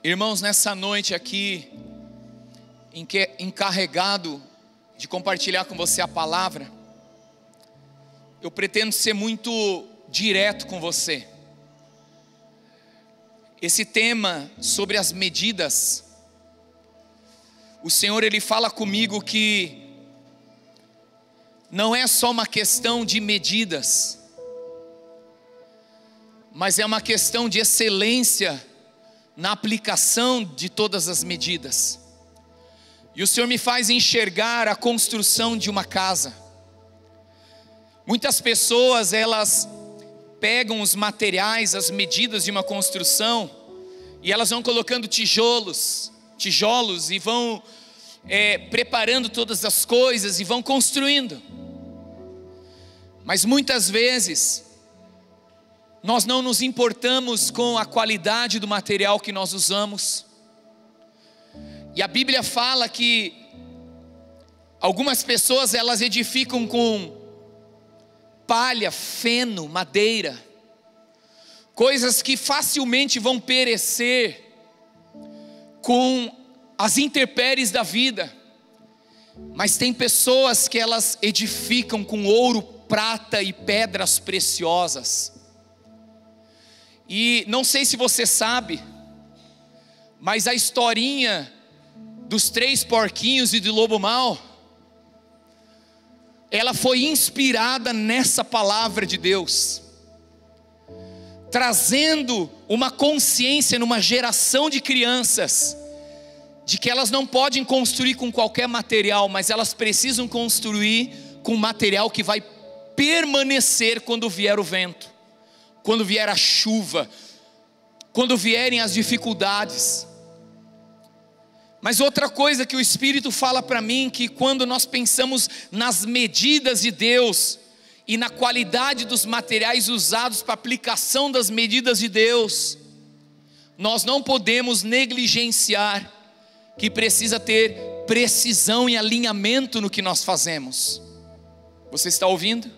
Irmãos, nessa noite aqui, encarregado de compartilhar com você a palavra, eu pretendo ser muito direto com você. Esse tema sobre as medidas, o Senhor ele fala comigo que não é só uma questão de medidas, mas é uma questão de excelência na aplicação de todas as medidas. E o Senhor me faz enxergar a construção de uma casa. Muitas pessoas, elas pegam os materiais, as medidas de uma construção, e elas vão colocando tijolos e vão preparando todas as coisas e vão construindo. Mas muitas vezes nós não nos importamos com a qualidade do material que nós usamos. E a Bíblia fala que algumas pessoas elas edificam com palha, feno, madeira, coisas que facilmente vão perecer com as intempéries da vida. Mas tem pessoas que elas edificam com ouro, prata e pedras preciosas. E não sei se você sabe, mas a historinha dos 3 porquinhos e do lobo mau, ela foi inspirada nessa palavra de Deus, trazendo uma consciência numa geração de crianças, de que elas não podem construir com qualquer material, mas elas precisam construir com material que vai permanecer quando vier o vento, quando vier a chuva, quando vierem as dificuldades. Mas outra coisa que o Espírito fala para mim, que quando nós pensamos nas medidas de Deus e na qualidade dos materiais usados para a aplicação das medidas de Deus, nós não podemos negligenciar que precisa ter precisão e alinhamento no que nós fazemos. Você está ouvindo?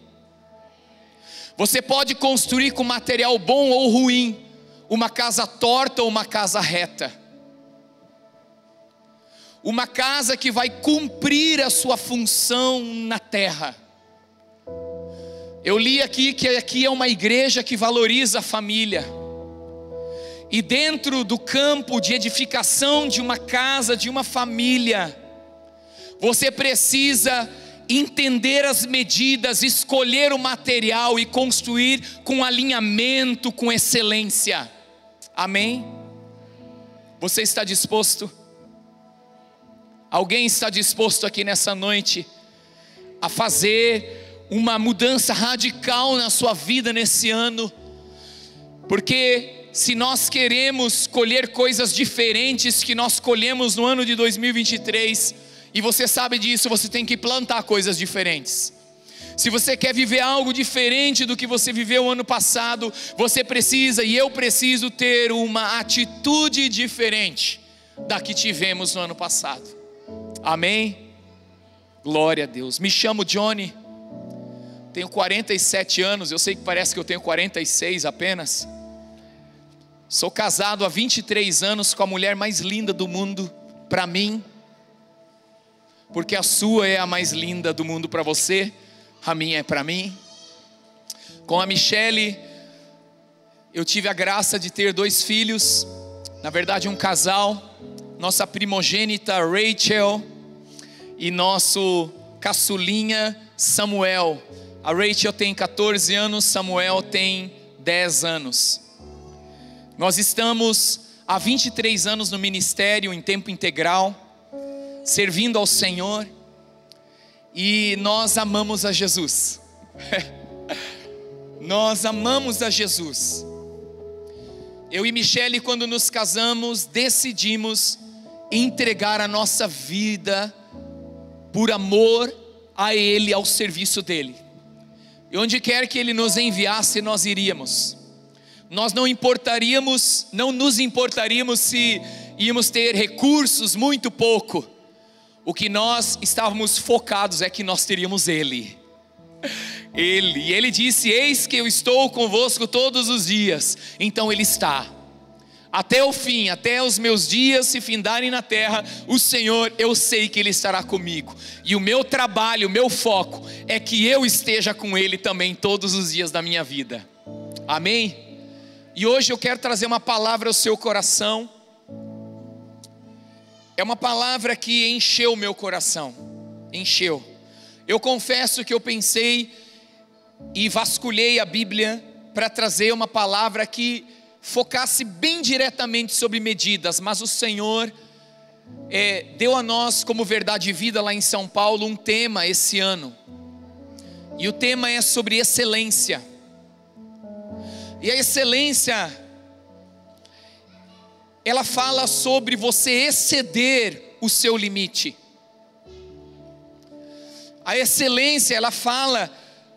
Você pode construir com material bom ou ruim, uma casa torta ou uma casa reta, uma casa que vai cumprir a sua função na terra. Eu li aqui que aqui é uma igreja que valoriza a família, e dentro do campo de edificação de uma casa, de uma família, você precisa entender as medidas, escolher o material e construir com alinhamento, com excelência. Amém? Você está disposto? Alguém está disposto aqui nessa noite a fazer uma mudança radical na sua vida nesse ano? Porque se nós queremos colher coisas diferentes que nós colhemos no ano de 2023, e você sabe disso, você tem que plantar coisas diferentes. Se você quer viver algo diferente do que você viveu o ano passado, você precisa, e eu preciso, ter uma atitude diferente da que tivemos no ano passado. Amém? Glória a Deus. Me chamo Johnny, tenho 47 anos, eu sei que parece que eu tenho 46 apenas. Sou casado há 23 anos com a mulher mais linda do mundo para mim, porque a sua é a mais linda do mundo para você, a minha é para mim. Com a Michele, eu tive a graça de ter 2 filhos, na verdade um casal, nossa primogênita Rachel e nosso caçulinha Samuel. A Rachel tem 14 anos, Samuel tem 10 anos. Nós estamos há 23 anos no ministério em tempo integral, servindo ao Senhor, e nós amamos a Jesus. Nós amamos a Jesus. Eu e Michele, quando nos casamos, decidimos entregar a nossa vida por amor a Ele, ao serviço dEle. E onde quer que Ele nos enviasse, nós iríamos. Nós não nos importaríamos se íamos ter recursos, muito pouco. O que nós estávamos focados é que nós teríamos Ele. E Ele disse: eis que eu estou convosco todos os dias. Então Ele está. até o fim, até os meus dias se findarem na terra, o Senhor, eu sei que Ele estará comigo. E o meu trabalho, o meu foco é que eu esteja com Ele também todos os dias da minha vida. Amém? E hoje eu quero trazer uma palavra ao seu coração. É uma palavra que encheu o meu coração. Encheu. Eu confesso que eu pensei e vasculhei a Bíblia para trazer uma palavra que focasse bem diretamente sobre medidas, mas o Senhor deu a nós como Verdade e Vida lá em São Paulo um tema esse ano, e o tema é sobre excelência. E a excelência, ela fala sobre você exceder o seu limite. A excelência, ela fala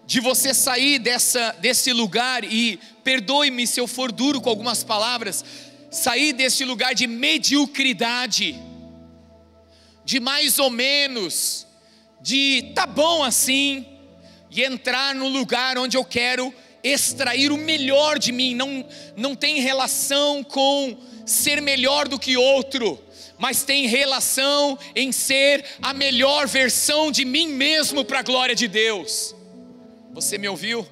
de você sair desse lugar, e perdoe-me se eu for duro com algumas palavras, sair desse lugar de mediocridade, de mais ou menos, de tá bom assim, e entrar no lugar onde eu quero extrair o melhor de mim. Não tem relação com ser melhor do que outro, mas tem relação em ser a melhor versão de mim mesmo para a glória de Deus. Você me ouviu?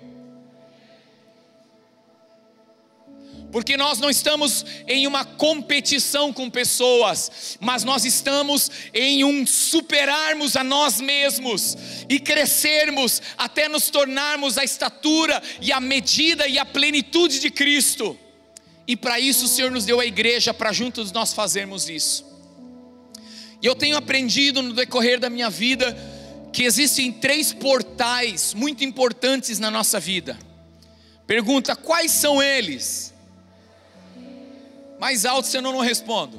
Porque nós não estamos em uma competição com pessoas, mas nós estamos em superarmos a nós mesmos e crescermos até nos tornarmos a estatura e a medida e a plenitude de Cristo. E para isso o Senhor nos deu a igreja, para juntos nós fazermos isso. E eu tenho aprendido no decorrer da minha vida que existem 3 portais muito importantes na nossa vida. Pergunta: quais são eles? Mais alto, senão eu não respondo.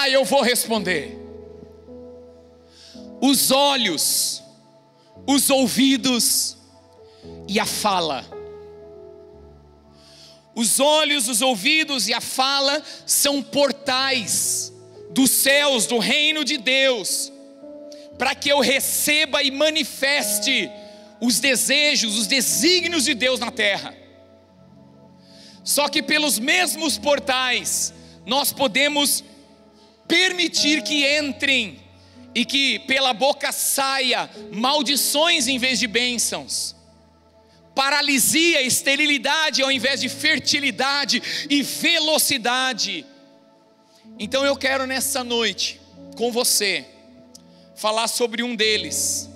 Eu vou responder. Os olhos, os ouvidos e a fala. Os olhos, os ouvidos e a fala são portais dos céus, do reino de Deus, para que eu receba e manifeste os desejos, os desígnios de Deus na terra. Só que pelos mesmos portais, nós podemos permitir que entrem, e que pela boca saia maldições em vez de bênçãos, paralisia, esterilidade ao invés de fertilidade e velocidade. Então eu quero nessa noite, com você, falar sobre um deles,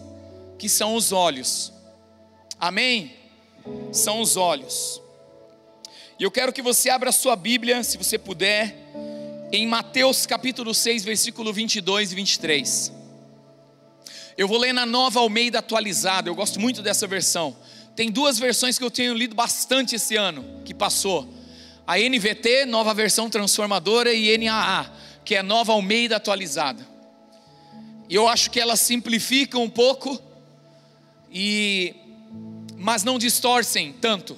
que são os olhos. Amém? São os olhos. E eu quero que você abra a sua Bíblia, se você puder, em Mateus capítulo 6, versículo 22 e 23. Eu vou ler na Nova Almeida atualizada, eu gosto muito dessa versão. Tem 2 versões que eu tenho lido bastante esse ano, que passou. A NVT, Nova Versão Transformadora, e NAA, que é Nova Almeida atualizada. E eu acho que elas simplificam um pouco, mas não distorcem tanto.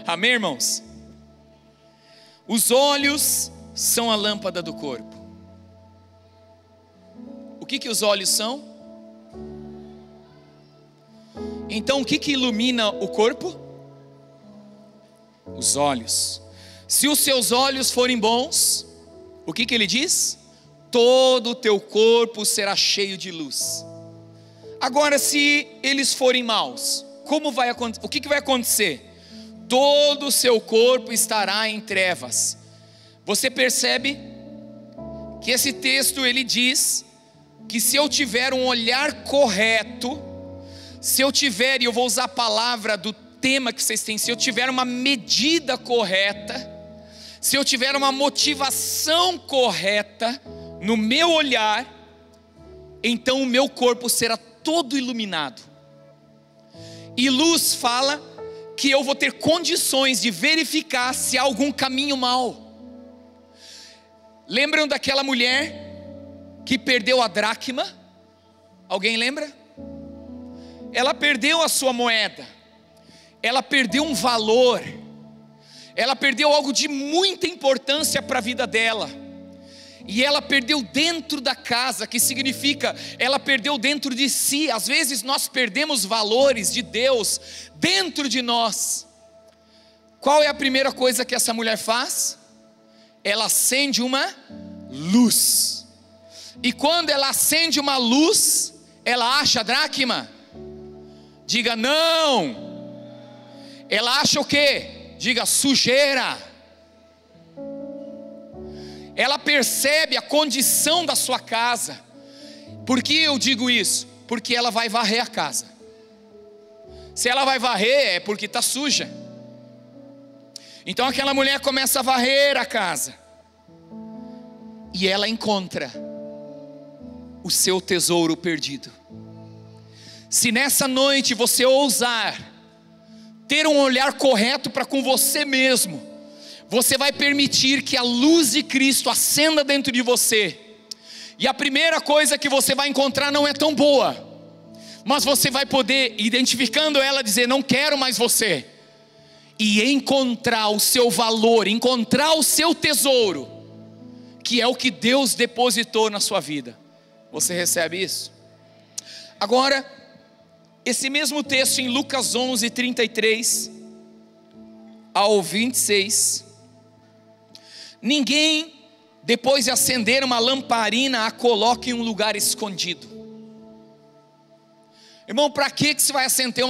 Amém, irmãos? Os olhos são a lâmpada do corpo. O que os olhos são? Então o que ilumina o corpo? Os olhos. Se os seus olhos forem bons, o que ele diz? Todo o teu corpo será cheio de luz. Agora, se eles forem maus, o que vai acontecer? Todo o seu corpo estará em trevas. Você percebe que esse texto ele diz que se eu tiver um olhar correto, se eu tiver, e eu vou usar a palavra do tema que vocês têm, se eu tiver uma medida correta, se eu tiver uma motivação correta no meu olhar, então o meu corpo será todo iluminado. E luz fala que eu vou ter condições de verificar se há algum caminho mau. Lembram daquela mulher que perdeu a dracma? Alguém lembra? Ela perdeu a sua moeda, ela perdeu um valor, ela perdeu algo de muita importância para a vida dela, e ela perdeu dentro da casa, que significa, ela perdeu dentro de si. Às vezes nós perdemos valores de Deus dentro de nós. qual é a primeira coisa que essa mulher faz? Ela acende uma luz. E quando ela acende uma luz, ela acha a dracma? Diga não. Ela acha o quê? Diga sujeira. Ela percebe a condição da sua casa. Por que eu digo isso? Porque ela vai varrer a casa. Se ela vai varrer, é porque está suja. Então aquela mulher começa a varrer a casa. E ela encontra o seu tesouro perdido. Se nessa noite você ousar ter um olhar correto para com você mesmo, você vai permitir que a luz de Cristo acenda dentro de você. E a primeira coisa que você vai encontrar não é tão boa, mas você vai poder, identificando ela, dizer: não quero mais você. E encontrar o seu valor, encontrar o seu tesouro, que é o que Deus depositou na sua vida. Você recebe isso? Agora, esse mesmo texto em Lucas 11, 33 ao 26. Ninguém, depois de acender uma lamparina, a coloca em um lugar escondido. Irmão, para que você vai acender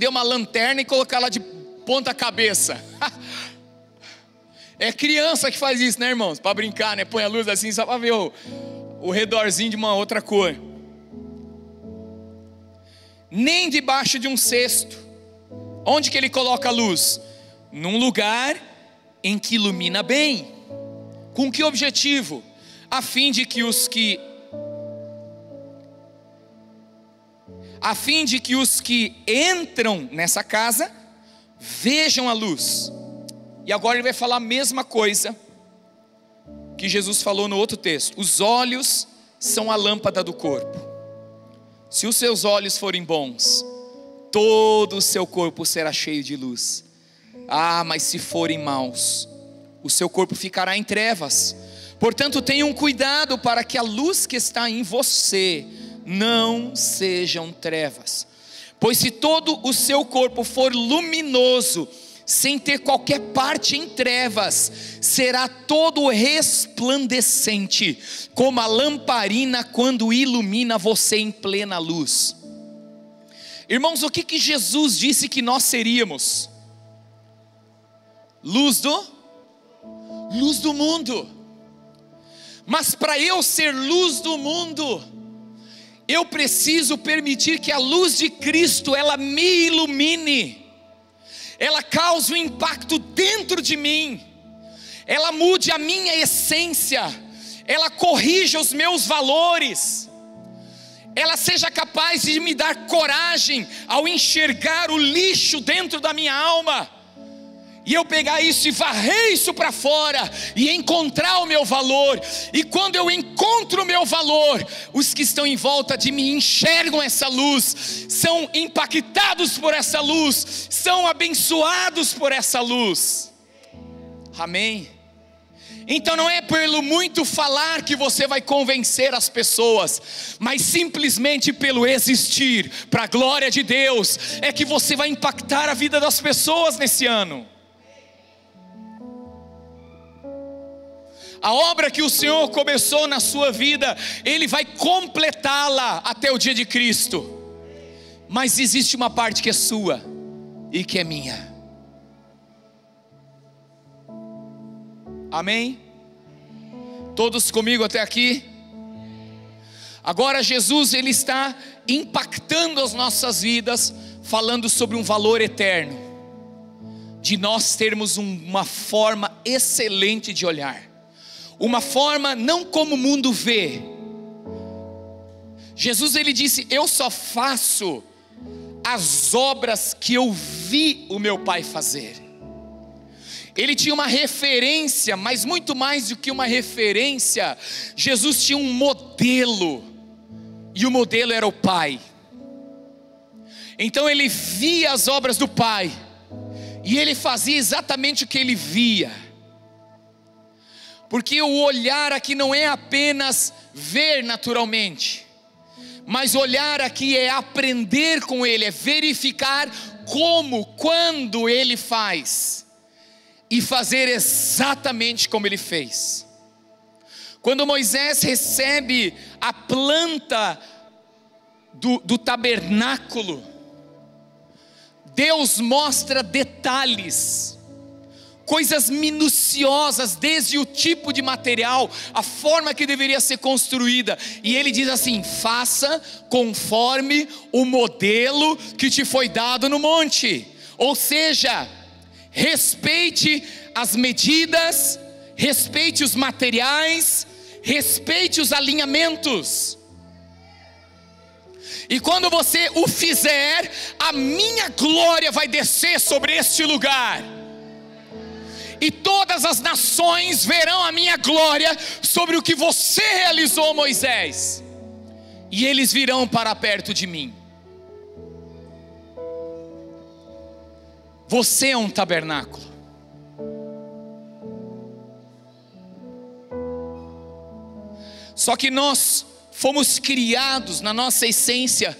uma lanterna e colocar ela de ponta cabeça? É criança que faz isso, né, irmãos? Para brincar, né? Põe a luz assim só para ver o redorzinho de uma outra cor. Nem debaixo de um cesto. Onde que ele coloca a luz? Num lugar em que ilumina bem. Com que objetivo? A fim de que os que entram nessa casa vejam a luz. E agora ele vai falar a mesma coisa que Jesus falou no outro texto. Os olhos são a lâmpada do corpo. Se os seus olhos forem bons, todo o seu corpo será cheio de luz. Mas se forem maus, o seu corpo ficará em trevas. Portanto, tenham cuidado para que a luz que está em você não sejam trevas. Pois se todo o seu corpo for luminoso, sem ter qualquer parte em trevas, será todo resplandecente, como a lamparina quando ilumina você em plena luz. Irmãos, o que Jesus disse que nós seríamos? Luz do mundo. Mas para eu ser luz do mundo, eu preciso permitir que a luz de Cristo, ela me ilumine, ela cause um impacto dentro de mim, ela mude a minha essência, ela corrija os meus valores, ela seja capaz de me dar coragem ao enxergar o lixo dentro da minha alma, e eu pegar isso e varrer isso para fora, e encontrar o meu valor. E quando eu encontro o meu valor, os que estão em volta de mim enxergam essa luz, são impactados por essa luz, são abençoados por essa luz. Amém? Então não é pelo muito falar que você vai convencer as pessoas, mas simplesmente pelo existir, para a glória de Deus, é que você vai impactar a vida das pessoas nesse ano. A obra que o Senhor começou na sua vida, Ele vai completá-la até o dia de Cristo. Mas existe uma parte que é sua e que é minha. Amém? Todos comigo até aqui? Agora Jesus, Ele está impactando as nossas vidas, falando sobre um valor eterno, de nós termos uma forma excelente de olhar. Uma forma não como o mundo vê. Jesus, ele disse: eu só faço as obras que eu vi o meu Pai fazer. Ele tinha uma referência, mas muito mais do que uma referência, Jesus tinha um modelo, e o modelo era o Pai. Então ele via as obras do Pai, e ele fazia exatamente o que ele via. Porque o olhar aqui não é apenas ver naturalmente, mas olhar aqui é aprender com Ele, é verificar como, quando Ele faz. e fazer exatamente como ele fez. Quando Moisés recebe a planta do tabernáculo, Deus mostra detalhes, coisas minuciosas, desde o tipo de material, a forma que deveria ser construída, e ele diz assim: faça conforme o modelo que te foi dado no monte. Ou seja, respeite as medidas, respeite os materiais, respeite os alinhamentos. E quando você o fizer, a minha glória vai descer sobre este lugar, e todas as nações verão a minha glória sobre o que você realizou, Moisés, e eles virão para perto de mim. Você é um tabernáculo. Só que nós fomos criados na nossa essência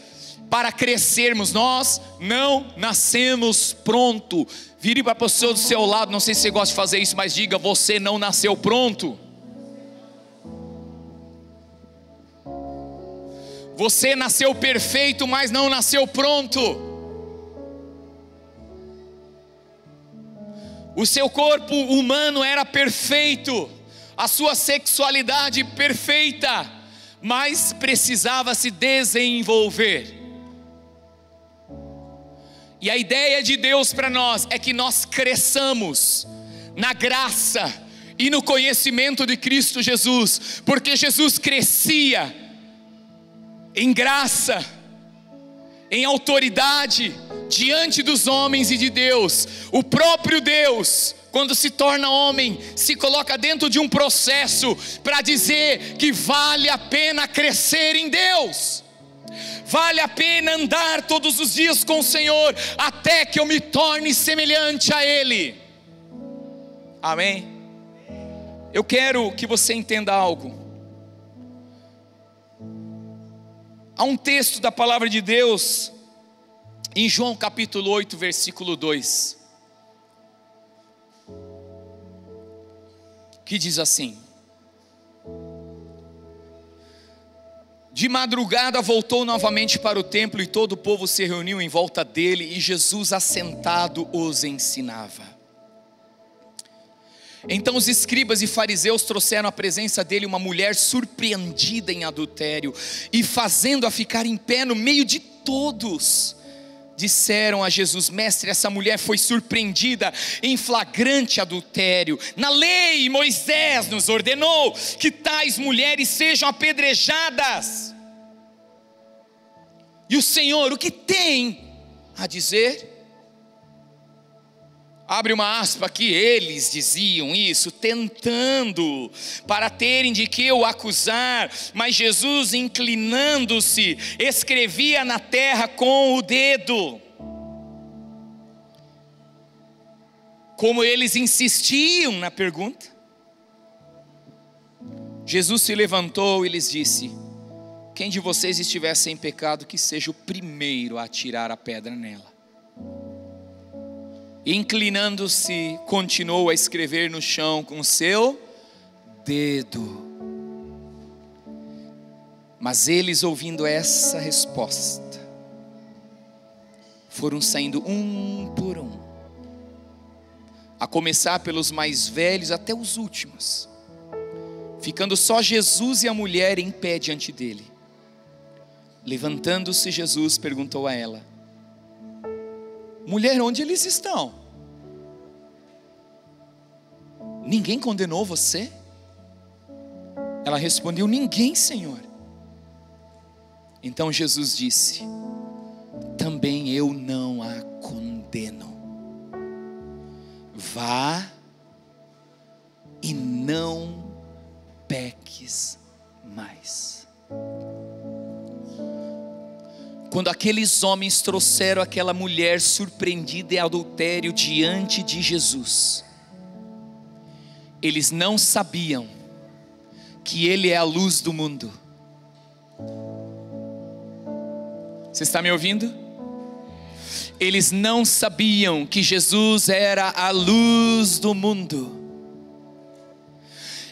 para crescermos. Nós não nascemos pronto. Vire para a pessoa do seu lado, não sei se você gosta de fazer isso, mas diga: você não nasceu pronto. Você nasceu perfeito, mas não nasceu pronto. O seu corpo humano era perfeito, a sua sexualidade perfeita, mas precisava se desenvolver. E a ideia de Deus para nós é que nós cresçamos na graça e no conhecimento de Cristo Jesus, porque Jesus crescia em graça, em autoridade diante dos homens e de Deus. O próprio Deus, quando se torna homem, se coloca dentro de um processo para dizer que vale a pena crescer em Deus, vale a pena andar todos os dias com o Senhor, até que eu me torne semelhante a Ele. Amém? Eu quero que você entenda algo. Há um texto da palavra de Deus em João capítulo 8, versículo 2, que diz assim: de madrugada voltou novamente para o templo, e todo o povo se reuniu em volta dele, e Jesus assentado os ensinava. Então os escribas e fariseus trouxeram à presença dele uma mulher surpreendida em adultério, e fazendo-a ficar em pé no meio de todos, disseram a Jesus: mestre, essa mulher foi surpreendida em flagrante adultério. Na lei, Moisés nos ordenou que tais mulheres sejam apedrejadas. E o Senhor, o que tem a dizer? Abre uma aspa aqui: eles diziam isso tentando, para terem de que o acusar, mas Jesus, inclinando-se, escrevia na terra com o dedo. Como eles insistiam na pergunta, Jesus se levantou e lhes disse: quem de vocês estiver sem pecado, que seja o primeiro a atirar a pedra nela. Inclinando-se, continuou a escrever no chão com o seu dedo. Mas eles, ouvindo essa resposta, foram saindo um por um, a começar pelos mais velhos até os últimos, ficando só Jesus e a mulher em pé diante dele. Levantando-se, Jesus perguntou a ela: mulher, onde eles estão? Ninguém condenou você? Ela respondeu: ninguém, Senhor. Então Jesus disse: também eu não a condeno. Vá e não peques mais. Quando aqueles homens trouxeram aquela mulher surpreendida em adultério diante de Jesus, eles não sabiam que Ele é a luz do mundo. Você está me ouvindo? eles não sabiam que Jesus era a luz do mundo.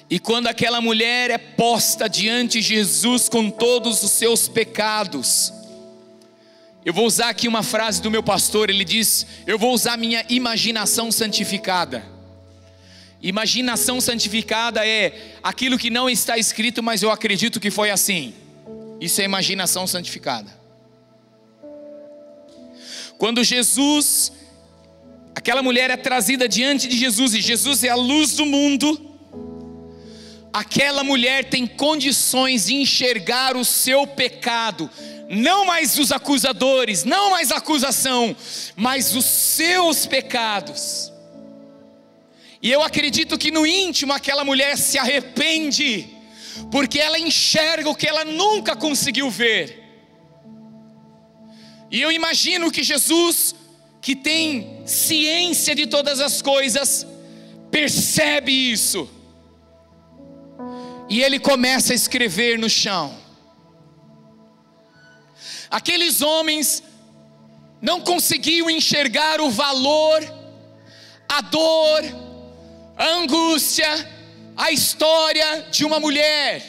E quando aquela mulher é posta diante de Jesus com todos os seus pecados, eu vou usar aqui uma frase do meu pastor, ele diz: eu vou usar minha imaginação santificada. Imaginação santificada é aquilo que não está escrito, mas eu acredito que foi assim. Isso é imaginação santificada. Quando Jesus, aquela mulher é trazida diante de Jesus, e Jesus é a luz do mundo, aquela mulher tem condições de enxergar o seu pecado, não mais os acusadores, não mais a acusação, mas os seus pecados. E eu acredito que no íntimo aquela mulher se arrepende, porque ela enxerga o que ela nunca conseguiu ver. E eu imagino que Jesus, que tem ciência de todas as coisas, percebe isso. E ele começa a escrever no chão. Aqueles homens não conseguiam enxergar o valor, a dor, a angústia, a história de uma mulher,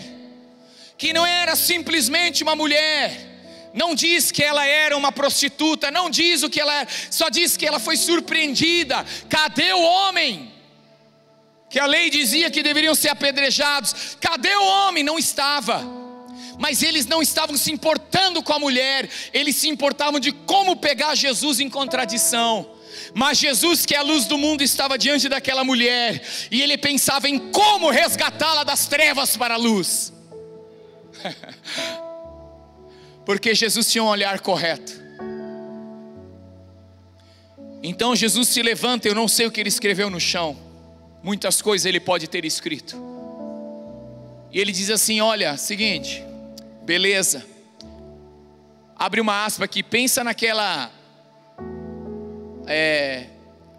que não era simplesmente uma mulher. Não diz que ela era uma prostituta, não diz o que ela era, só diz que ela foi surpreendida. Cadê o homem? Que a lei dizia que deveriam ser apedrejados. Cadê o homem? Não estava. Mas eles não estavam se importando com a mulher, eles se importavam de como pegar Jesus em contradição. Mas Jesus, que é a luz do mundo, estava diante daquela mulher, e ele pensava em como resgatá-la das trevas para a luz. Porque Jesus tinha um olhar correto. Então Jesus se levanta, eu não sei o que ele escreveu no chão, muitas coisas ele pode ter escrito, e ele diz assim: olha, seguinte, beleza, abre uma aspa aqui, pensa naquela,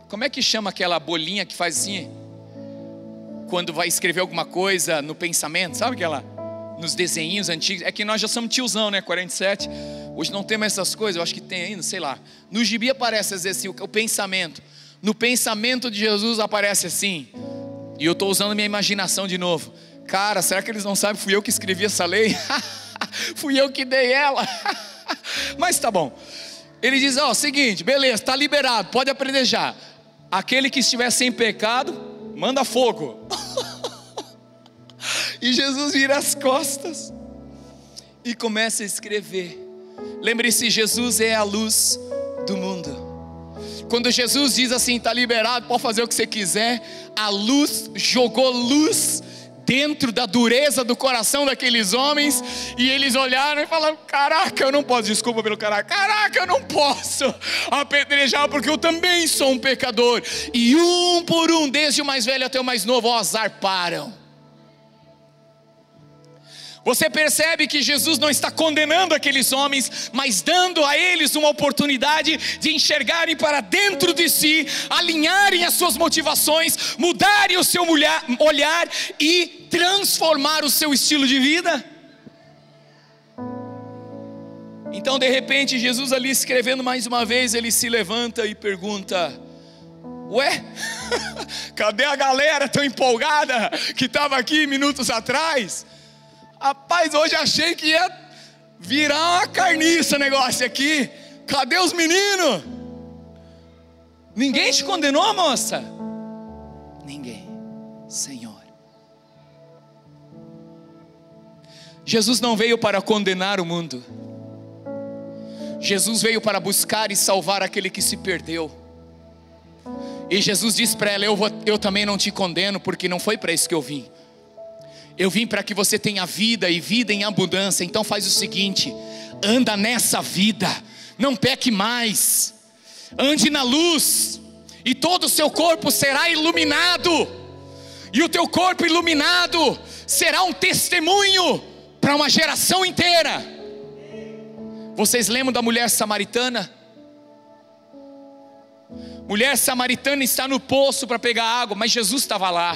como é que chama aquela bolinha que faz assim, quando vai escrever alguma coisa no pensamento, sabe aquela, nos desenhinhos antigos, é que nós já somos tiozão, né, 47, hoje não tem mais essas coisas, eu acho que tem ainda, sei lá, no gibi aparece às vezes assim, o pensamento, no pensamento de Jesus aparece assim, e eu estou usando minha imaginação de novo, cara, será que eles não sabem, fui eu que escrevi essa lei, fui eu que dei ela, mas tá bom, ele diz, ó, seguinte, beleza, está liberado, pode aprender já, aquele que estiver sem pecado, manda fogo. E Jesus vira as costas e começa a escrever. Lembre-se, Jesus é a luz do mundo. Quando Jesus diz assim, está liberado, pode fazer o que você quiser, a luz jogou luz dentro da dureza do coração daqueles homens, e eles olharam e falaram, caraca, eu não posso, desculpa pelo caraca, eu não posso apedrejar, porque eu também sou um pecador. E um por um, desde o mais velho até o mais novo, ó, zarparam. Você percebe que Jesus não está condenando aqueles homens, mas dando a eles uma oportunidade de enxergarem para dentro de si, alinharem as suas motivações, mudarem o seu olhar e transformar o seu estilo de vida. Então de repente Jesus ali escrevendo mais uma vez, ele se levanta e pergunta, ué, cadê a galera tão empolgada que estava aqui minutos atrás? Rapaz, hoje achei que ia virar uma carniça o negócio aqui. Cadê os meninos? Ninguém te condenou, moça? Ninguém, Senhor. Jesus não veio para condenar o mundo. Jesus veio para buscar e salvar aquele que se perdeu. E Jesus disse para ela, eu também não te condeno, porque não foi para isso que eu vim. Eu vim para que você tenha vida e vida em abundância. Então faz o seguinte, anda nessa vida, não peque mais, ande na luz, e todo o seu corpo será iluminado, e o teu corpo iluminado será um testemunho para uma geração inteira. Vocês lembram da mulher samaritana? Mulher samaritana está no poço para pegar água, mas Jesus estava lá.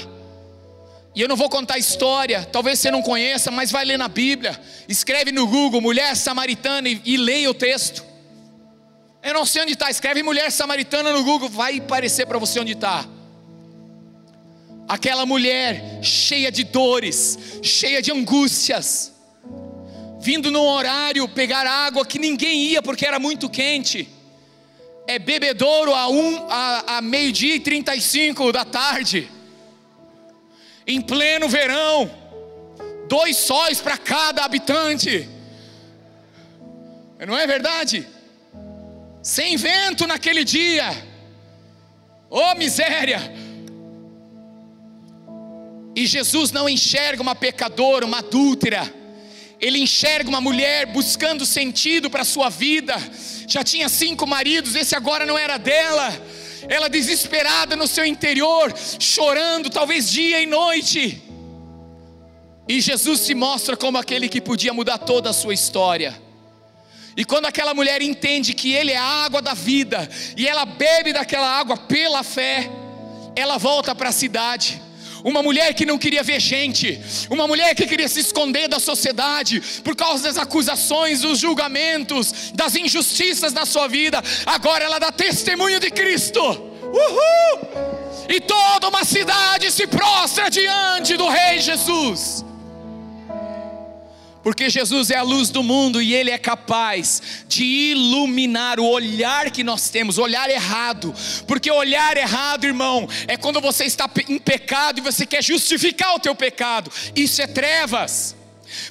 E eu não vou contar a história, talvez você não conheça, mas vai ler na Bíblia. Escreve no Google, mulher samaritana, e leia o texto. Eu não sei onde está. Escreve mulher samaritana no Google, vai aparecer para você onde está. Aquela mulher cheia de dores, cheia de angústias, vindo num horário pegar água que ninguém ia porque era muito quente. É bebedouro a 12:35 da tarde, em pleno verão, 2 sóis para cada habitante. Não é verdade? Sem vento naquele dia. Oh, miséria! E Jesus não enxerga uma pecadora, uma adúltera. Ele enxerga uma mulher buscando sentido para a sua vida. Já tinha 5 maridos, esse agora não era dela. Ela desesperada no seu interior, chorando talvez dia e noite. E Jesus se mostra como aquele que podia mudar toda a sua história. E quando aquela mulher entende que Ele é a água da vida, e ela bebe daquela água pela fé, ela volta para a cidade. Uma mulher que não queria ver gente, uma mulher que queria se esconder da sociedade, por causa das acusações, dos julgamentos, das injustiças na sua vida, agora ela dá testemunho de Cristo. Uhul! E toda uma cidade se prostra diante do Rei Jesus. Porque Jesus é a luz do mundo e Ele é capaz de iluminar o olhar que nós temos, olhar errado. Porque olhar errado, irmão, é quando você está em pecado e você quer justificar o teu pecado. Isso é trevas.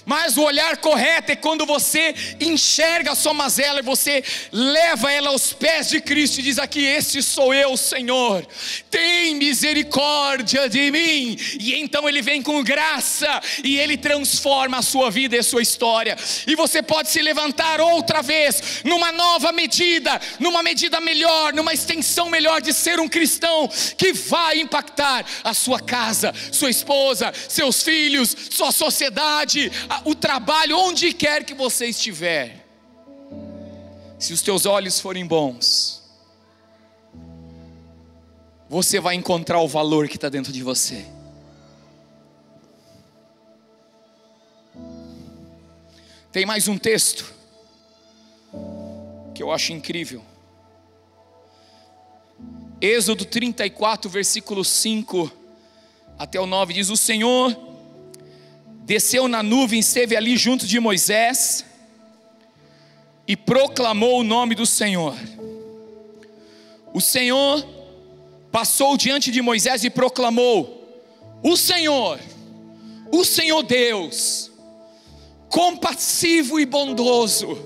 Mas o olhar correto é quando você enxerga a sua mazela e você leva ela aos pés de Cristo e diz aqui: este sou eu, Senhor, tem misericórdia de mim. E então Ele vem com graça e Ele transforma a sua vida e a sua história. E você pode se levantar outra vez, numa nova medida, numa medida melhor, numa extensão melhor de ser um cristão que vai impactar a sua casa, sua esposa, seus filhos, sua sociedade, o trabalho, onde quer que você estiver. Se os teus olhos forem bons, você vai encontrar o valor que está dentro de você. Tem mais um texto que eu acho incrível. Êxodo 34, versículo 5 até o 9 diz: o Senhor desceu na nuvem, esteve ali junto de Moisés e proclamou o nome do Senhor. O Senhor passou diante de Moisés e proclamou: o Senhor Deus, compassivo e bondoso,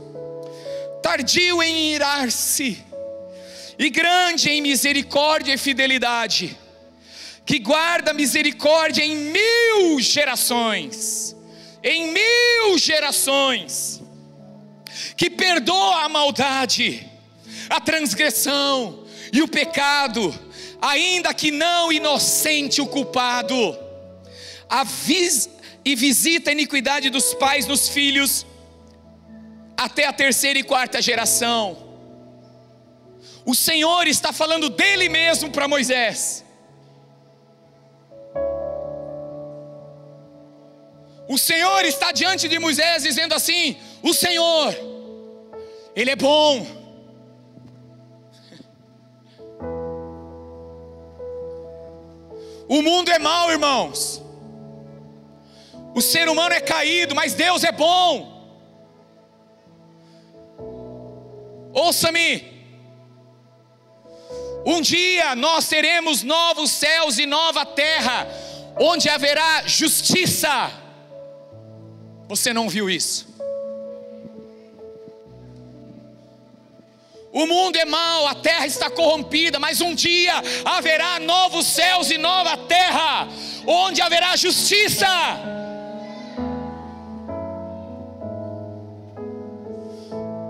tardio em irar-se e grande em misericórdia e fidelidade, que guarda misericórdia em 1000 gerações, que perdoa a maldade, a transgressão e o pecado, ainda que não inocente o culpado, e visita a iniquidade dos pais nos filhos, até a 3ª e 4ª geração. O Senhor está falando dele mesmo para Moisés. O Senhor está diante de Moisés dizendo assim: o Senhor, Ele é bom. O mundo é mau, irmãos. O ser humano é caído, mas Deus é bom. Ouça-me. Um dia nós teremos novos céus e nova terra, onde haverá justiça. Você não viu isso? O mundo é mau, a terra está corrompida, mas um dia haverá novos céus e nova terra, onde haverá justiça.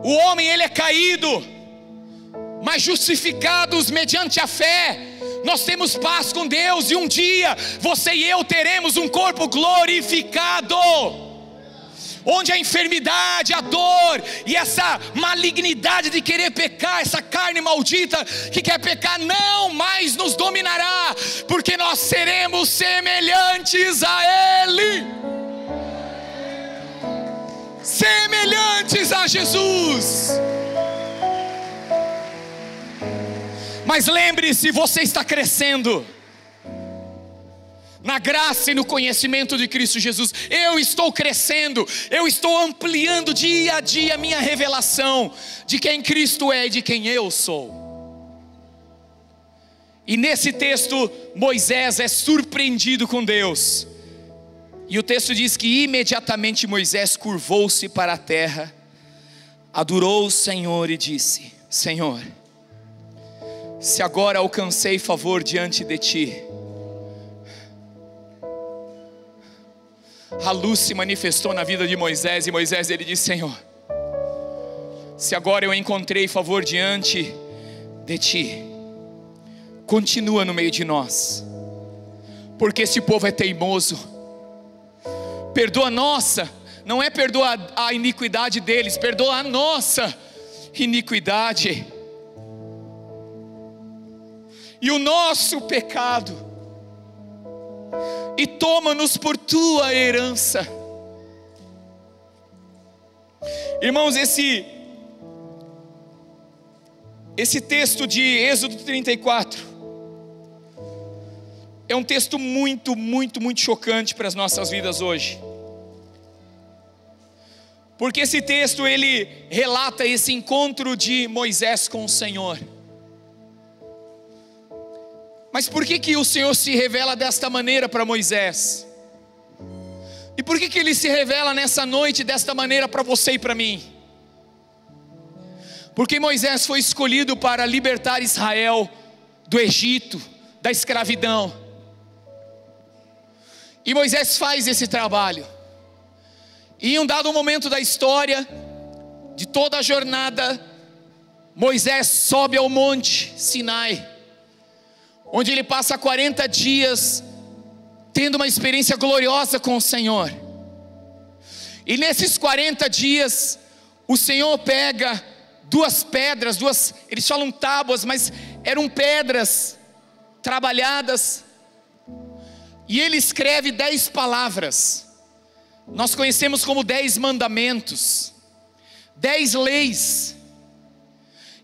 O homem, ele é caído, mas justificados mediante a fé, nós temos paz com Deus. E um dia você e eu teremos um corpo glorificado, onde a enfermidade, a dor e essa malignidade de querer pecar, essa carne maldita que quer pecar, não mais nos dominará, porque nós seremos semelhantes a Ele, semelhantes a Jesus. Mas lembre-se, você está crescendo na graça e no conhecimento de Cristo Jesus. Eu estou crescendo, eu estou ampliando dia a dia a minha revelação de quem Cristo é e de quem eu sou. E nesse texto, Moisés é surpreendido com Deus. E o texto diz que imediatamente Moisés curvou-se para a terra, adorou o Senhor e disse: Senhor, se agora alcancei favor diante de ti. A luz se manifestou na vida de Moisés, e Moisés ele disse: Senhor, se agora eu encontrei favor diante de ti, continua no meio de nós, porque esse povo é teimoso. Perdoa a nossa, não é perdoa a iniquidade deles, perdoa a nossa iniquidade e o nosso pecado, e toma-nos por tua herança. Irmãos, esse texto de Êxodo 34 é um texto muito chocante para as nossas vidas hoje. Porque esse texto ele relata esse encontro de Moisés com o Senhor. Mas por que o Senhor se revela desta maneira para Moisés? E por que Ele se revela nessa noite desta maneira para você e para mim? Porque Moisés foi escolhido para libertar Israel do Egito, da escravidão. E Moisés faz esse trabalho. E em um dado momento da história, de toda a jornada, Moisés sobe ao monte Sinai, onde ele passa 40 dias tendo uma experiência gloriosa com o Senhor. E nesses 40 dias, o Senhor pega duas pedras, eles falam tábuas, mas eram pedras trabalhadas, e ele escreve 10 palavras. Nós conhecemos como 10 mandamentos, 10 leis.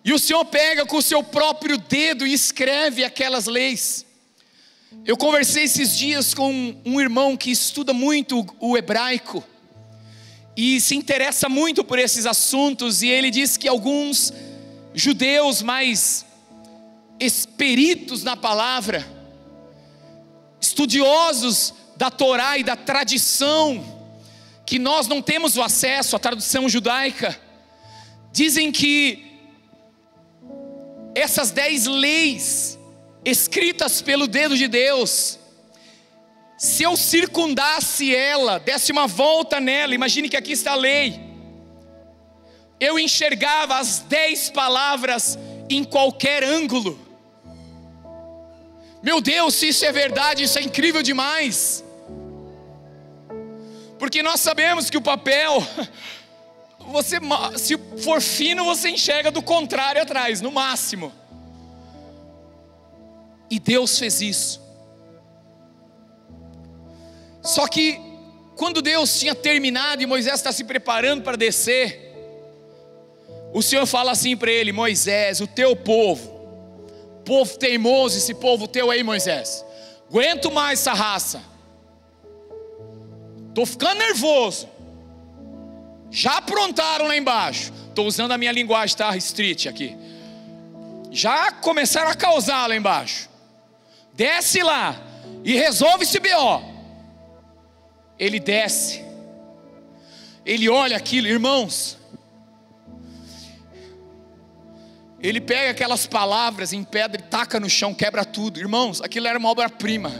E o Senhor pega com o seu próprio dedo e escreve aquelas leis. Eu conversei esses dias com um irmão que estuda muito o hebraico e se interessa muito por esses assuntos, e ele diz que alguns judeus mais experitos na palavra, estudiosos da Torá e da tradição, que nós não temos o acesso à tradução judaica, dizem que essas 10 leis escritas pelo dedo de Deus, se eu circundasse ela, desse uma volta nela, imagine que aqui está a lei, eu enxergava as 10 palavras em qualquer ângulo. Meu Deus, se isso é verdade, isso é incrível demais. Porque nós sabemos que o papel, se for fino, você enxerga do contrário atrás, no máximo. E Deus fez isso. Só que quando Deus tinha terminado e Moisés está se preparando para descer, o Senhor fala assim para ele: Moisés, o teu povo teimoso, esse povo teu aí, Moisés, aguento mais essa raça, estou ficando nervoso, já aprontaram lá embaixo, estou usando a minha linguagem, tá, street aqui, já começaram a causar lá embaixo, desce lá e resolve esse BO. Ele desce, ele olha aquilo, irmãos, ele pega aquelas palavras em pedra e taca no chão, quebra tudo. Irmãos, aquilo era uma obra-prima.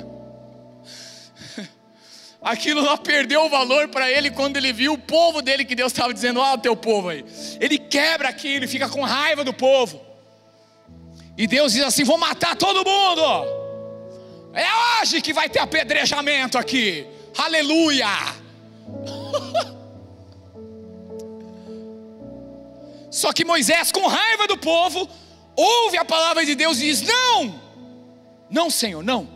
Aquilo não perdeu o valor para ele quando ele viu o povo dele, que Deus estava dizendo: ó, o teu povo aí. Ele quebra aquilo e fica com raiva do povo. E Deus diz assim: vou matar todo mundo. É hoje que vai ter apedrejamento aqui. Aleluia. Só que Moisés, com raiva do povo, ouve a palavra de Deus e diz: não, não, Senhor, não.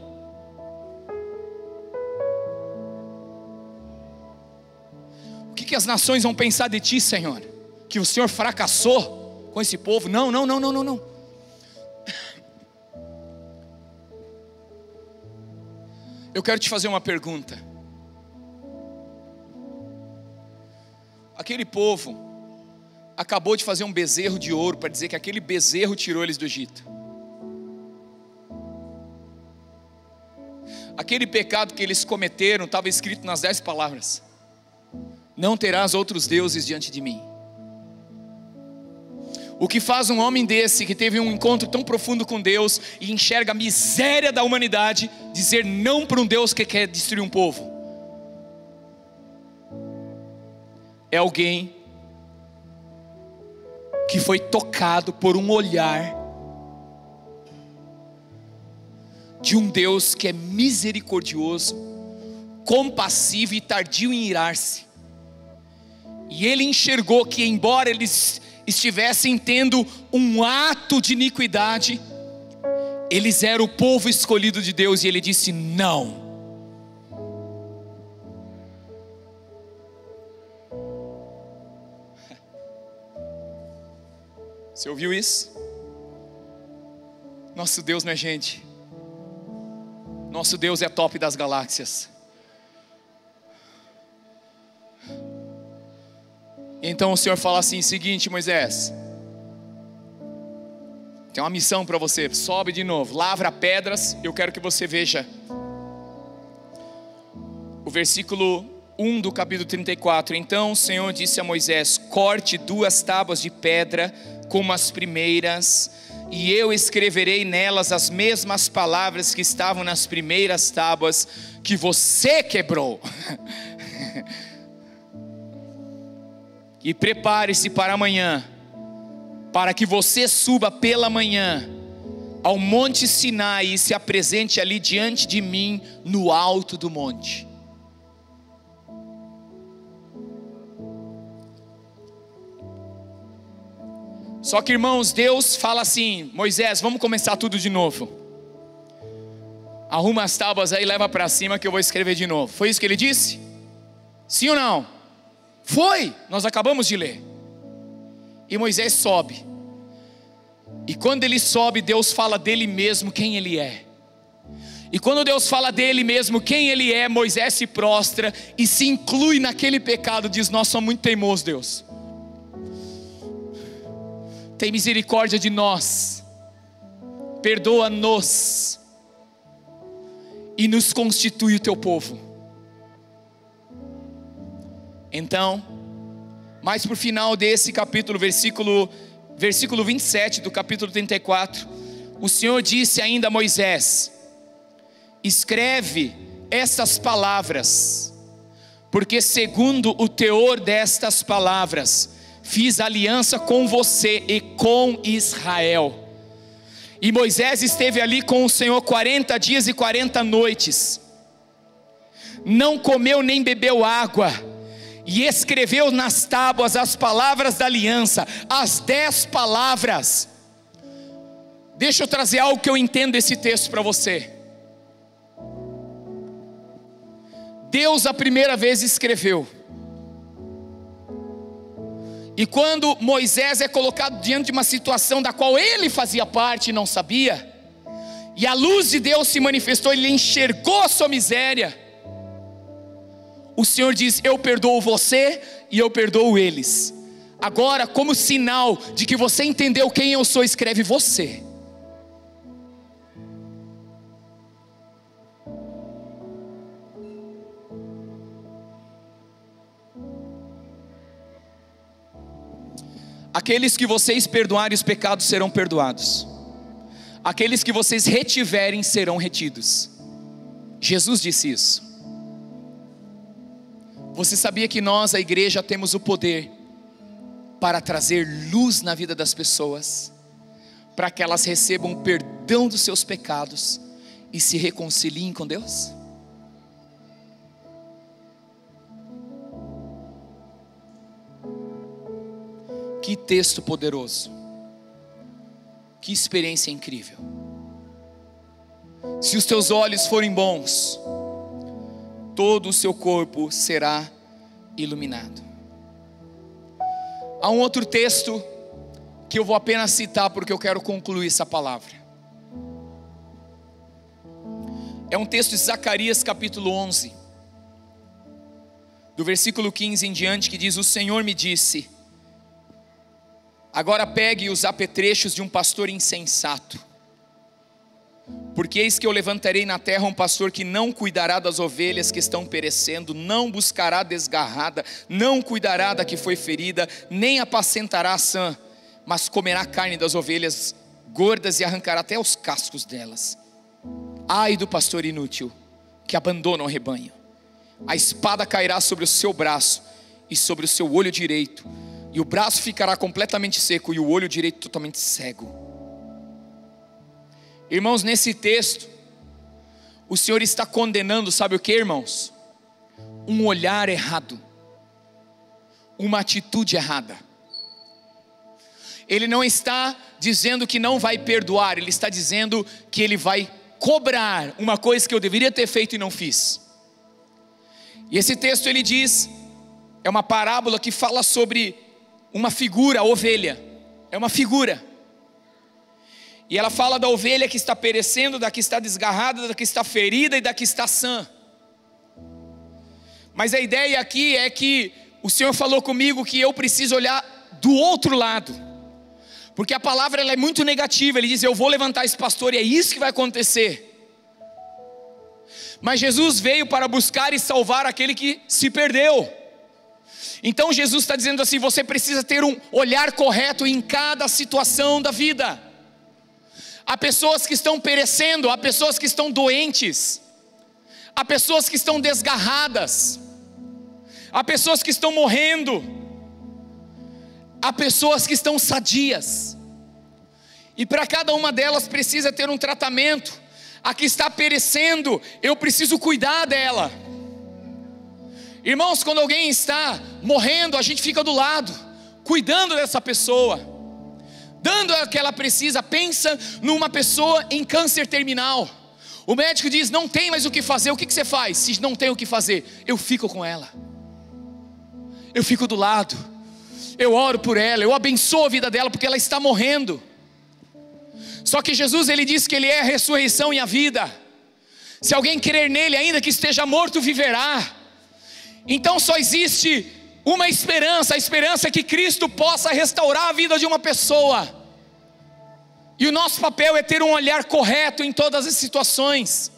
O que as nações vão pensar de ti, Senhor? Que o Senhor fracassou com esse povo? Não. Eu quero te fazer uma pergunta. Aquele povo acabou de fazer um bezerro de ouro para dizer que aquele bezerro tirou eles do Egito. Aquele pecado que eles cometeram estava escrito nas 10 palavras: não terás outros deuses diante de mim. O que faz um homem desse, que teve um encontro tão profundo com Deus e enxerga a miséria da humanidade, dizer não para um Deus que quer destruir um povo? É alguém que foi tocado por um olhar de um Deus que é misericordioso, compassivo e tardio em irar-se. E ele enxergou que, embora eles estivessem tendo um ato de iniquidade, eles eram o povo escolhido de Deus, e ele disse não. Você ouviu isso? Nosso Deus não é gente. Nosso Deus é top das galáxias. Então o Senhor fala assim: seguinte, Moisés, tem uma missão para você. Sobe de novo, lavra pedras. Eu quero que você veja o versículo 1 do capítulo 34. Então o Senhor disse a Moisés: corte 2 tábuas de pedra como as primeiras, e eu escreverei nelas as mesmas palavras que estavam nas primeiras tábuas que você quebrou. E prepare-se para amanhã, para que você suba pela manhã ao monte Sinai e se apresente ali diante de mim no alto do monte. Só que, irmãos, Deus fala assim: Moisés, vamos começar tudo de novo. Arruma as tábuas aí, leva para cima que eu vou escrever de novo. Foi isso que ele disse? Sim ou não? Foi, nós acabamos de ler. E Moisés sobe. E quando ele sobe, Deus fala dele mesmo quem ele é. E quando Deus fala dele mesmo quem ele é, Moisés se prostra e se inclui naquele pecado. Diz: nós somos muito teimosos, Deus. Tem misericórdia de nós, perdoa-nos e nos constitui o teu povo. Então, mais para o final desse capítulo, versículo 27 do capítulo 34, o Senhor disse ainda a Moisés: escreve essas palavras, porque segundo o teor destas palavras fiz aliança com você e com Israel. E Moisés esteve ali com o Senhor 40 dias e 40 noites, não comeu nem bebeu água, e escreveu nas tábuas as palavras da aliança, as 10 palavras. Deixa eu trazer algo que eu entendo desse texto para você. Deus a primeira vez escreveu, e quando Moisés é colocado diante de uma situação da qual ele fazia parte e não sabia, e a luz de Deus se manifestou, ele enxergou a sua miséria. O Senhor diz: eu perdoo você e eu perdoo eles. Agora, como sinal de que você entendeu quem eu sou, escreve você. Aqueles que vocês perdoarem os pecados serão perdoados. Aqueles que vocês retiverem serão retidos. Jesus disse isso. Você sabia que nós, a igreja, temos o poder para trazer luz na vida das pessoas, para que elas recebam o perdão dos seus pecados e se reconciliem com Deus? Que texto poderoso, que experiência incrível. Se os teus olhos forem bons, todo o seu corpo será iluminado. Há um outro texto que eu vou apenas citar porque eu quero concluir essa palavra. É um texto de Zacarias capítulo 11, do versículo 15 em diante, que diz: o Senhor me disse: agora pegue os apetrechos de um pastor insensato, porque eis que eu levantarei na terra um pastor que não cuidará das ovelhas que estão perecendo, não buscará a desgarrada, não cuidará da que foi ferida, nem apacentará a sã, mas comerá a carne das ovelhas gordas e arrancará até os cascos delas. Ai do pastor inútil, que abandona o rebanho. A espada cairá sobre o seu braço e sobre o seu olho direito, e o braço ficará completamente seco e o olho direito totalmente cego. Irmãos, nesse texto, o Senhor está condenando, sabe o que, irmãos? Um olhar errado, uma atitude errada. Ele não está dizendo que não vai perdoar, ele está dizendo que ele vai cobrar uma coisa que eu deveria ter feito e não fiz. E esse texto ele diz, é uma parábola que fala sobre uma figura, a ovelha, é uma figura. E ela fala da ovelha que está perecendo, da que está desgarrada, da que está ferida e da que está sã. Mas a ideia aqui é que o Senhor falou comigo que eu preciso olhar do outro lado. Porque a palavra ela é muito negativa, ele diz: eu vou levantar esse pastor e é isso que vai acontecer. Mas Jesus veio para buscar e salvar aquele que se perdeu. Então Jesus está dizendo assim: você precisa ter um olhar correto em cada situação da vida. Há pessoas que estão perecendo, há pessoas que estão doentes, há pessoas que estão desgarradas, há pessoas que estão morrendo, há pessoas que estão sadias, e para cada uma delas precisa ter um tratamento. A que está perecendo, eu preciso cuidar dela. Irmãos, quando alguém está morrendo, a gente fica do lado, cuidando dessa pessoa, dando o que ela precisa. Pensa numa pessoa em câncer terminal, o médico diz: não tem mais o que fazer. O que você faz? Se não tem o que fazer, eu fico com ela, eu fico do lado, eu oro por ela, eu abençoo a vida dela, porque ela está morrendo. Só que Jesus ele diz que ele é a ressurreição e a vida. Se alguém crer nele, ainda que esteja morto, viverá. Então só existe uma esperança, a esperança é que Cristo possa restaurar a vida de uma pessoa. E o nosso papel é ter um olhar correto em todas as situações.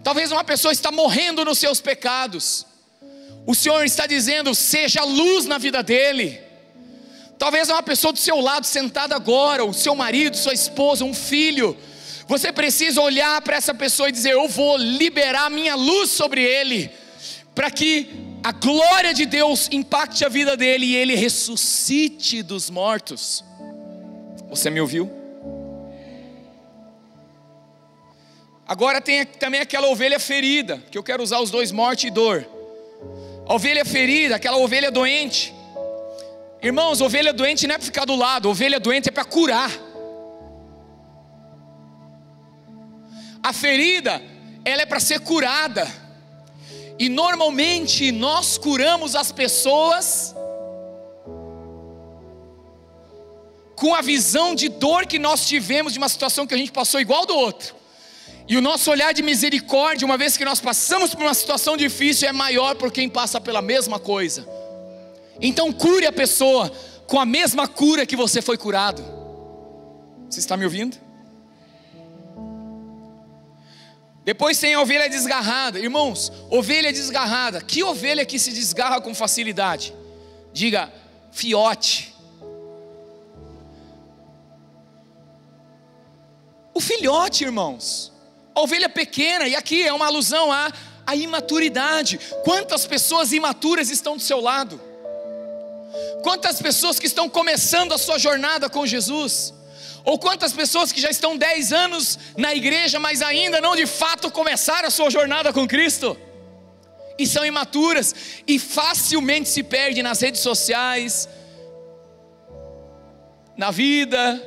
Talvez uma pessoa está morrendo nos seus pecados, o Senhor está dizendo: seja luz na vida dele. Talvez uma pessoa do seu lado sentada agora, o seu marido, sua esposa, um filho. Você precisa olhar para essa pessoa e dizer: eu vou liberar minha luz sobre ele, para que a glória de Deus impacte a vida dele e ele ressuscite dos mortos. Você me ouviu? Agora tem também aquela ovelha ferida, que eu quero usar os dois: morte e dor. A ovelha ferida, aquela ovelha doente. Irmãos, ovelha doente não é para ficar do lado, ovelha doente é para curar. A ferida, ela é para ser curada. E normalmente nós curamos as pessoas com a visão de dor que nós tivemos de uma situação que a gente passou igual do outro. E o nosso olhar de misericórdia, uma vez que nós passamos por uma situação difícil, é maior por quem passa pela mesma coisa. Então cure a pessoa com a mesma cura que você foi curado. Você está me ouvindo? Depois tem a ovelha desgarrada. Irmãos, ovelha desgarrada. Que ovelha que se desgarra com facilidade? Diga: fiote. O filhote, irmãos, a ovelha pequena. E aqui é uma alusão à imaturidade. Quantas pessoas imaturas estão do seu lado? Quantas pessoas que estão começando a sua jornada com Jesus? Ou quantas pessoas que já estão 10 anos na igreja, mas ainda não de fato começaram a sua jornada com Cristo? E são imaturas, e facilmente se perdem nas redes sociais, na vida.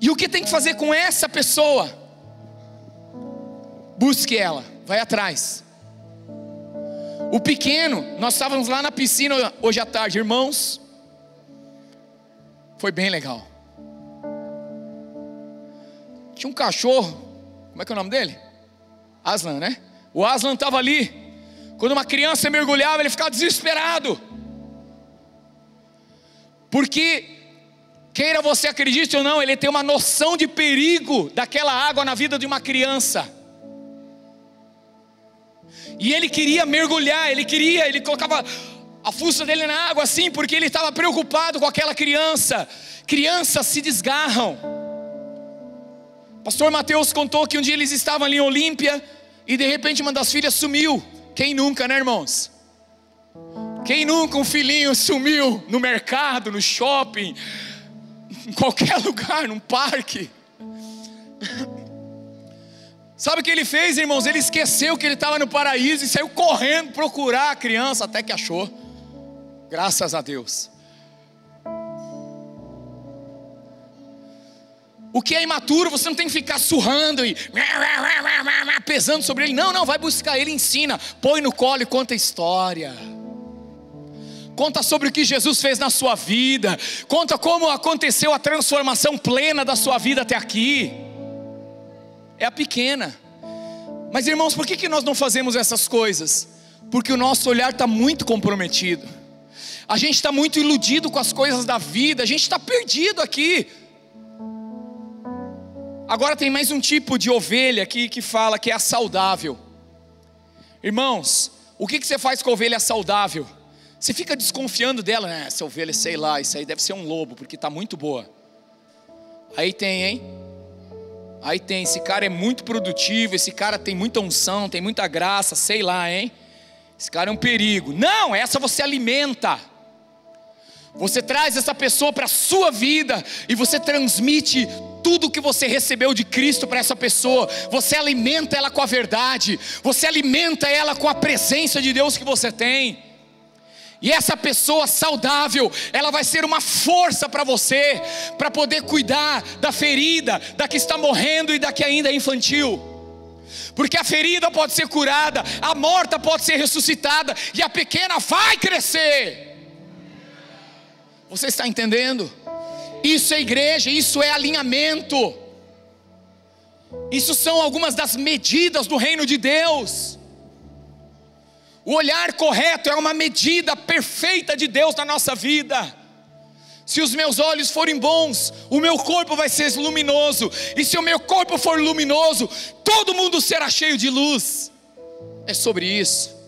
E o que tem que fazer com essa pessoa? Busque ela, vai atrás. O pequeno, nós estávamos lá na piscina hoje à tarde, irmãos, foi bem legal. Tinha um cachorro, como é que é o nome dele? Aslan, né? O Aslan estava ali. Quando uma criança mergulhava, ele ficava desesperado. Porque, queira você acredite ou não, ele tem uma noção de perigo daquela água na vida de uma criança. E ele queria mergulhar, ele colocava a fuça dele na água assim, porque ele estava preocupado com aquela criança. Crianças se desgarram. Pastor Mateus contou que um dia eles estavam ali em Olímpia e de repente uma das filhas sumiu. Quem nunca, né, irmãos? Quem nunca um filhinho sumiu no mercado, no shopping, em qualquer lugar, num parque? Sabe o que ele fez, irmãos? Ele esqueceu que ele estava no paraíso e saiu correndo procurar a criança até que achou. Graças a Deus. O que é imaturo, você não tem que ficar surrando e pesando sobre ele. Não, vai buscar ele, ensina, põe no colo e conta a história. Conta sobre o que Jesus fez na sua vida. Conta como aconteceu a transformação plena da sua vida até aqui. É a pequena. Mas irmãos, por que nós não fazemos essas coisas? Porque o nosso olhar está muito comprometido. A gente está muito iludido com as coisas da vida. A gente está perdido aqui. Agora tem mais um tipo de ovelha aqui que fala que é a saudável. Irmãos, o que você faz com a ovelha saudável? Você fica desconfiando dela, essa ovelha, sei lá, isso aí deve ser um lobo, porque está muito boa. Aí tem, hein? Aí tem, esse cara é muito produtivo, esse cara tem muita unção, tem muita graça, sei lá, hein? Esse cara é um perigo. Não, essa você alimenta. Você traz essa pessoa para a sua vida e você transmite tudo que você recebeu de Cristo para essa pessoa. Você alimenta ela com a verdade, você alimenta ela com a presença de Deus que você tem. E essa pessoa saudável, ela vai ser uma força para você, para poder cuidar da ferida, da que está morrendo e da que ainda é infantil. Porque a ferida pode ser curada, a morta pode ser ressuscitada, e a pequena vai crescer. Você está entendendo? Isso é igreja, isso é alinhamento. Isso são algumas das medidas do reino de Deus. O olhar correto é uma medida perfeita de Deus na nossa vida. Se os meus olhos forem bons, o meu corpo vai ser luminoso. E se o meu corpo for luminoso, todo mundo será cheio de luz. É sobre isso.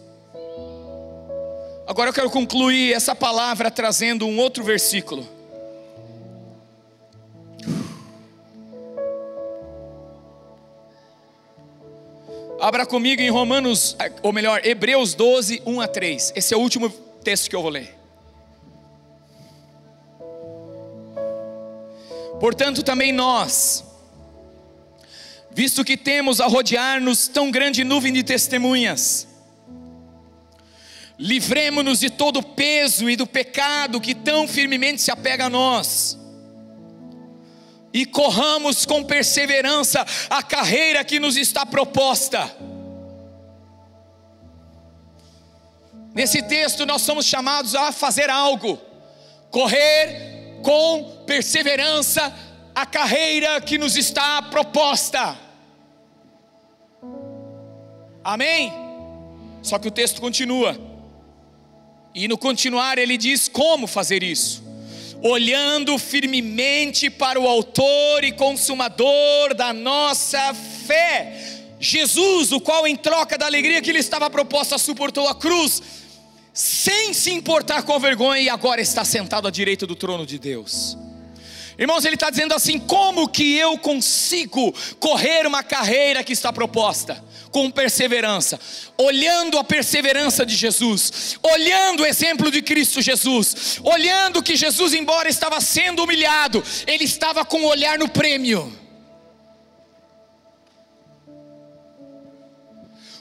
Agora eu quero concluir essa palavra trazendo um outro versículo. Abra comigo em Hebreus 12, 1 a 3. Esse é o último texto que eu vou ler. Portanto também nós, visto que temos a rodear-nos tão grande nuvem de testemunhas, livremo-nos de todo o peso e do pecado que tão firmemente se apega a nós, e corramos com perseverança a carreira que nos está proposta. Nesse texto nós somos chamados a fazer algo, correr com perseverança a carreira que nos está proposta. Amém? Só que o texto continua, e no continuar ele diz como fazer isso: olhando firmemente para o autor e consumador da nossa fé, Jesus, o qual em troca da alegria que lhe estava proposta suportou a cruz, sem se importar com a vergonha, e agora está sentado à direita do trono de Deus. Irmãos, ele está dizendo assim: como que eu consigo correr uma carreira que está proposta? Com perseverança, olhando a perseverança de Jesus, olhando o exemplo de Cristo Jesus, olhando que Jesus, embora estava sendo humilhado, ele estava com o olhar no prêmio.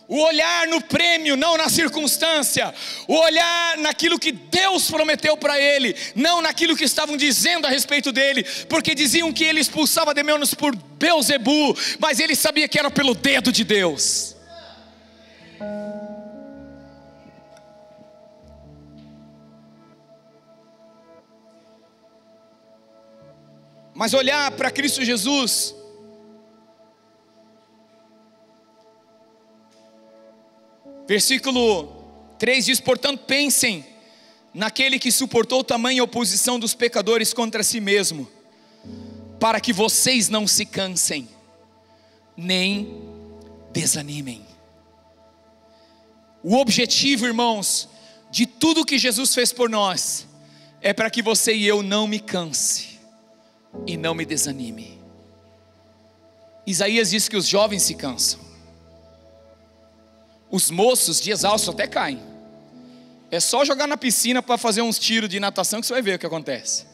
O olhar no prêmio, não na circunstância. O olhar naquilo que Deus prometeu para ele, não naquilo que estavam dizendo a respeito dele. Porque diziam que ele expulsava demônios por Beelzebu, mas ele sabia que era pelo dedo de Deus. Mas olhar para Cristo Jesus Versículo 3 diz: portanto pensem naquele que suportou tamanha oposição dos pecadores contra si mesmo, para que vocês não se cansem, nem desanimem. O objetivo, irmãos, de tudo que Jesus fez por nós, é para que você e eu não me canse, e não me desanime. Isaías diz que os jovens se cansam, os moços de exausto até caem. É só jogar na piscina para fazer uns tiros de natação que você vai ver o que acontece.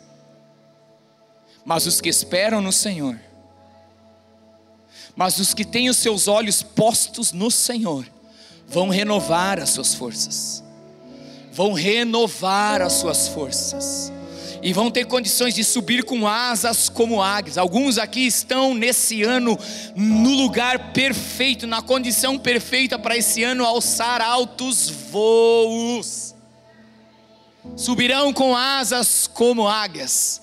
Mas os que esperam no Senhor, mas os que têm os seus olhos postos no Senhor, vão renovar as suas forças. Vão renovar as suas forças. E vão ter condições de subir com asas como águias. Alguns aqui estão nesse ano no lugar perfeito, na condição perfeita para esse ano alçar altos voos. Subirão com asas como águias,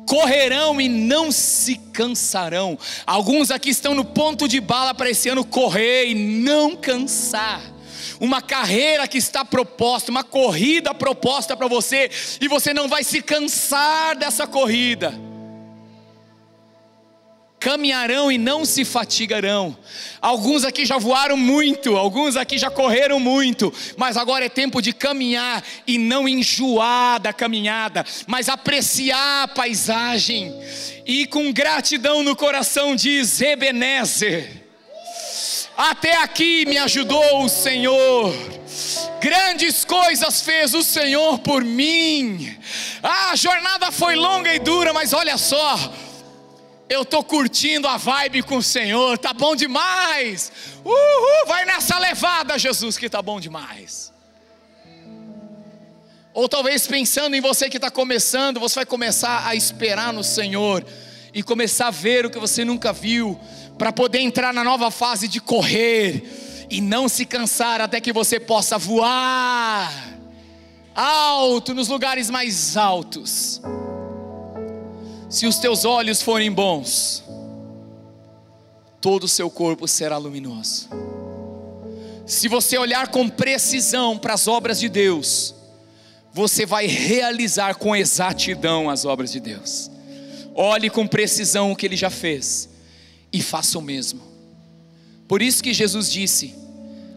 correrão e não se cansarão. Alguns aqui estão no ponto de bala para esse ano correr e não cansar. Uma carreira que está proposta, uma corrida proposta para você, e você não vai se cansar dessa corrida. Caminharão e não se fatigarão. Alguns aqui já voaram muito, alguns aqui já correram muito, mas agora é tempo de caminhar e não enjoar da caminhada, mas apreciar a paisagem e com gratidão no coração diz: Ebenezer, até aqui me ajudou o Senhor, grandes coisas fez o Senhor por mim. A jornada foi longa e dura, mas olha só, eu estou curtindo a vibe com o Senhor, tá bom demais. Vai nessa levada, Jesus, que tá bom demais. Ou talvez pensando em você que está começando, você vai começar a esperar no Senhor e começar a ver o que você nunca viu, para poder entrar na nova fase de correr e não se cansar, até que você possa voar alto nos lugares mais altos. Se os teus olhos forem bons, todo o seu corpo será luminoso. Se você olhar com precisão para as obras de Deus, você vai realizar com exatidão as obras de Deus. Olhe com precisão o que Ele já fez e faça o mesmo. Por isso que Jesus disse: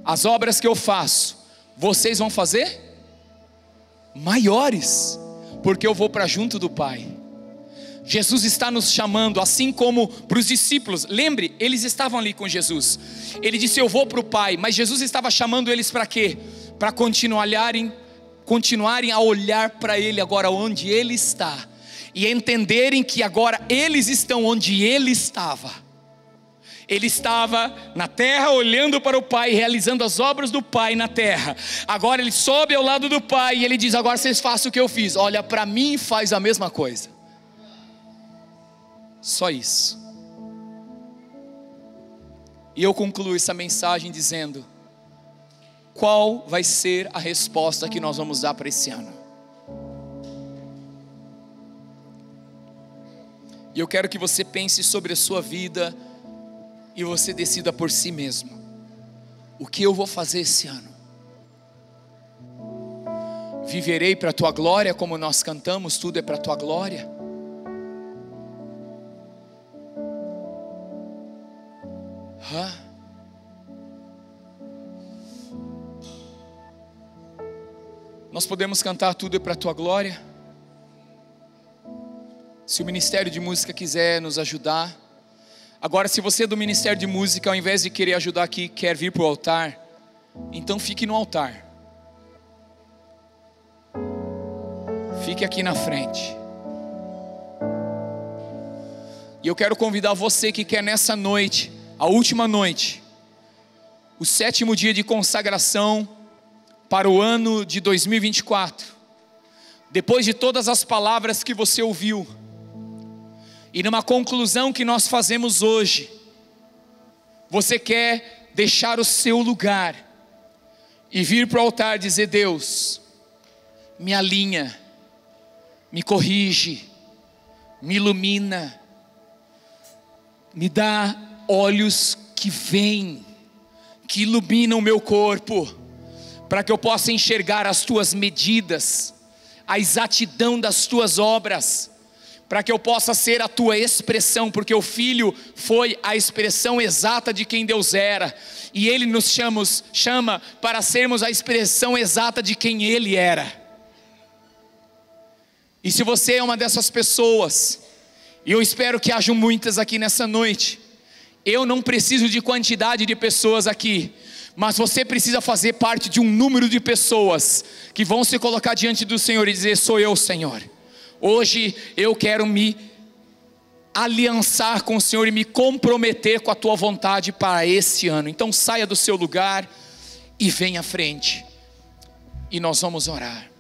as obras que eu faço, vocês vão fazer maiores, porque eu vou para junto do Pai. Jesus está nos chamando, assim como para os discípulos. Lembre, eles estavam ali com Jesus. Ele disse: eu vou para o Pai. Mas Jesus estava chamando eles para quê? Para continuarem a olhar para Ele agora onde Ele está, e entenderem que agora eles estão onde Ele estava. Ele estava na terra olhando para o Pai, realizando as obras do Pai na terra. Agora Ele sobe ao lado do Pai e Ele diz: agora vocês façam o que eu fiz. Olha para mim e faz a mesma coisa. Só isso. E eu concluo essa mensagem dizendo: qual vai ser a resposta que nós vamos dar para esse ano? E eu quero que você pense sobre a sua vida e você decida por si mesmo: o que eu vou fazer esse ano? Viverei para a tua glória, como nós cantamos, tudo é para a tua glória. Nós podemos cantar tudo é para a tua glória. Se o Ministério de Música quiser nos ajudar. Agora, se você é do Ministério de Música, ao invés de querer ajudar aqui, quer vir para o altar, então fique no altar. Fique aqui na frente. E eu quero convidar você que quer nessa noite, a última noite, o 7º dia de consagração para o ano de 2024, depois de todas as palavras que você ouviu, e numa conclusão que nós fazemos hoje, você quer deixar o seu lugar e vir para o altar dizer: Deus, me alinha, me corrige, me ilumina, me dá olhos que veem, que iluminam o meu corpo, para que eu possa enxergar as tuas medidas, a exatidão das tuas obras, para que eu possa ser a tua expressão, porque o Filho foi a expressão exata de quem Deus era, e Ele nos chama para sermos a expressão exata de quem Ele era. E se você é uma dessas pessoas, e eu espero que hajam muitas aqui nessa noite, eu não preciso de quantidade de pessoas aqui, mas você precisa fazer parte de um número de pessoas que vão se colocar diante do Senhor e dizer: sou eu, Senhor. Hoje eu quero me aliançar com o Senhor e me comprometer com a tua vontade para esse ano. Então saia do seu lugar e venha à frente, e nós vamos orar.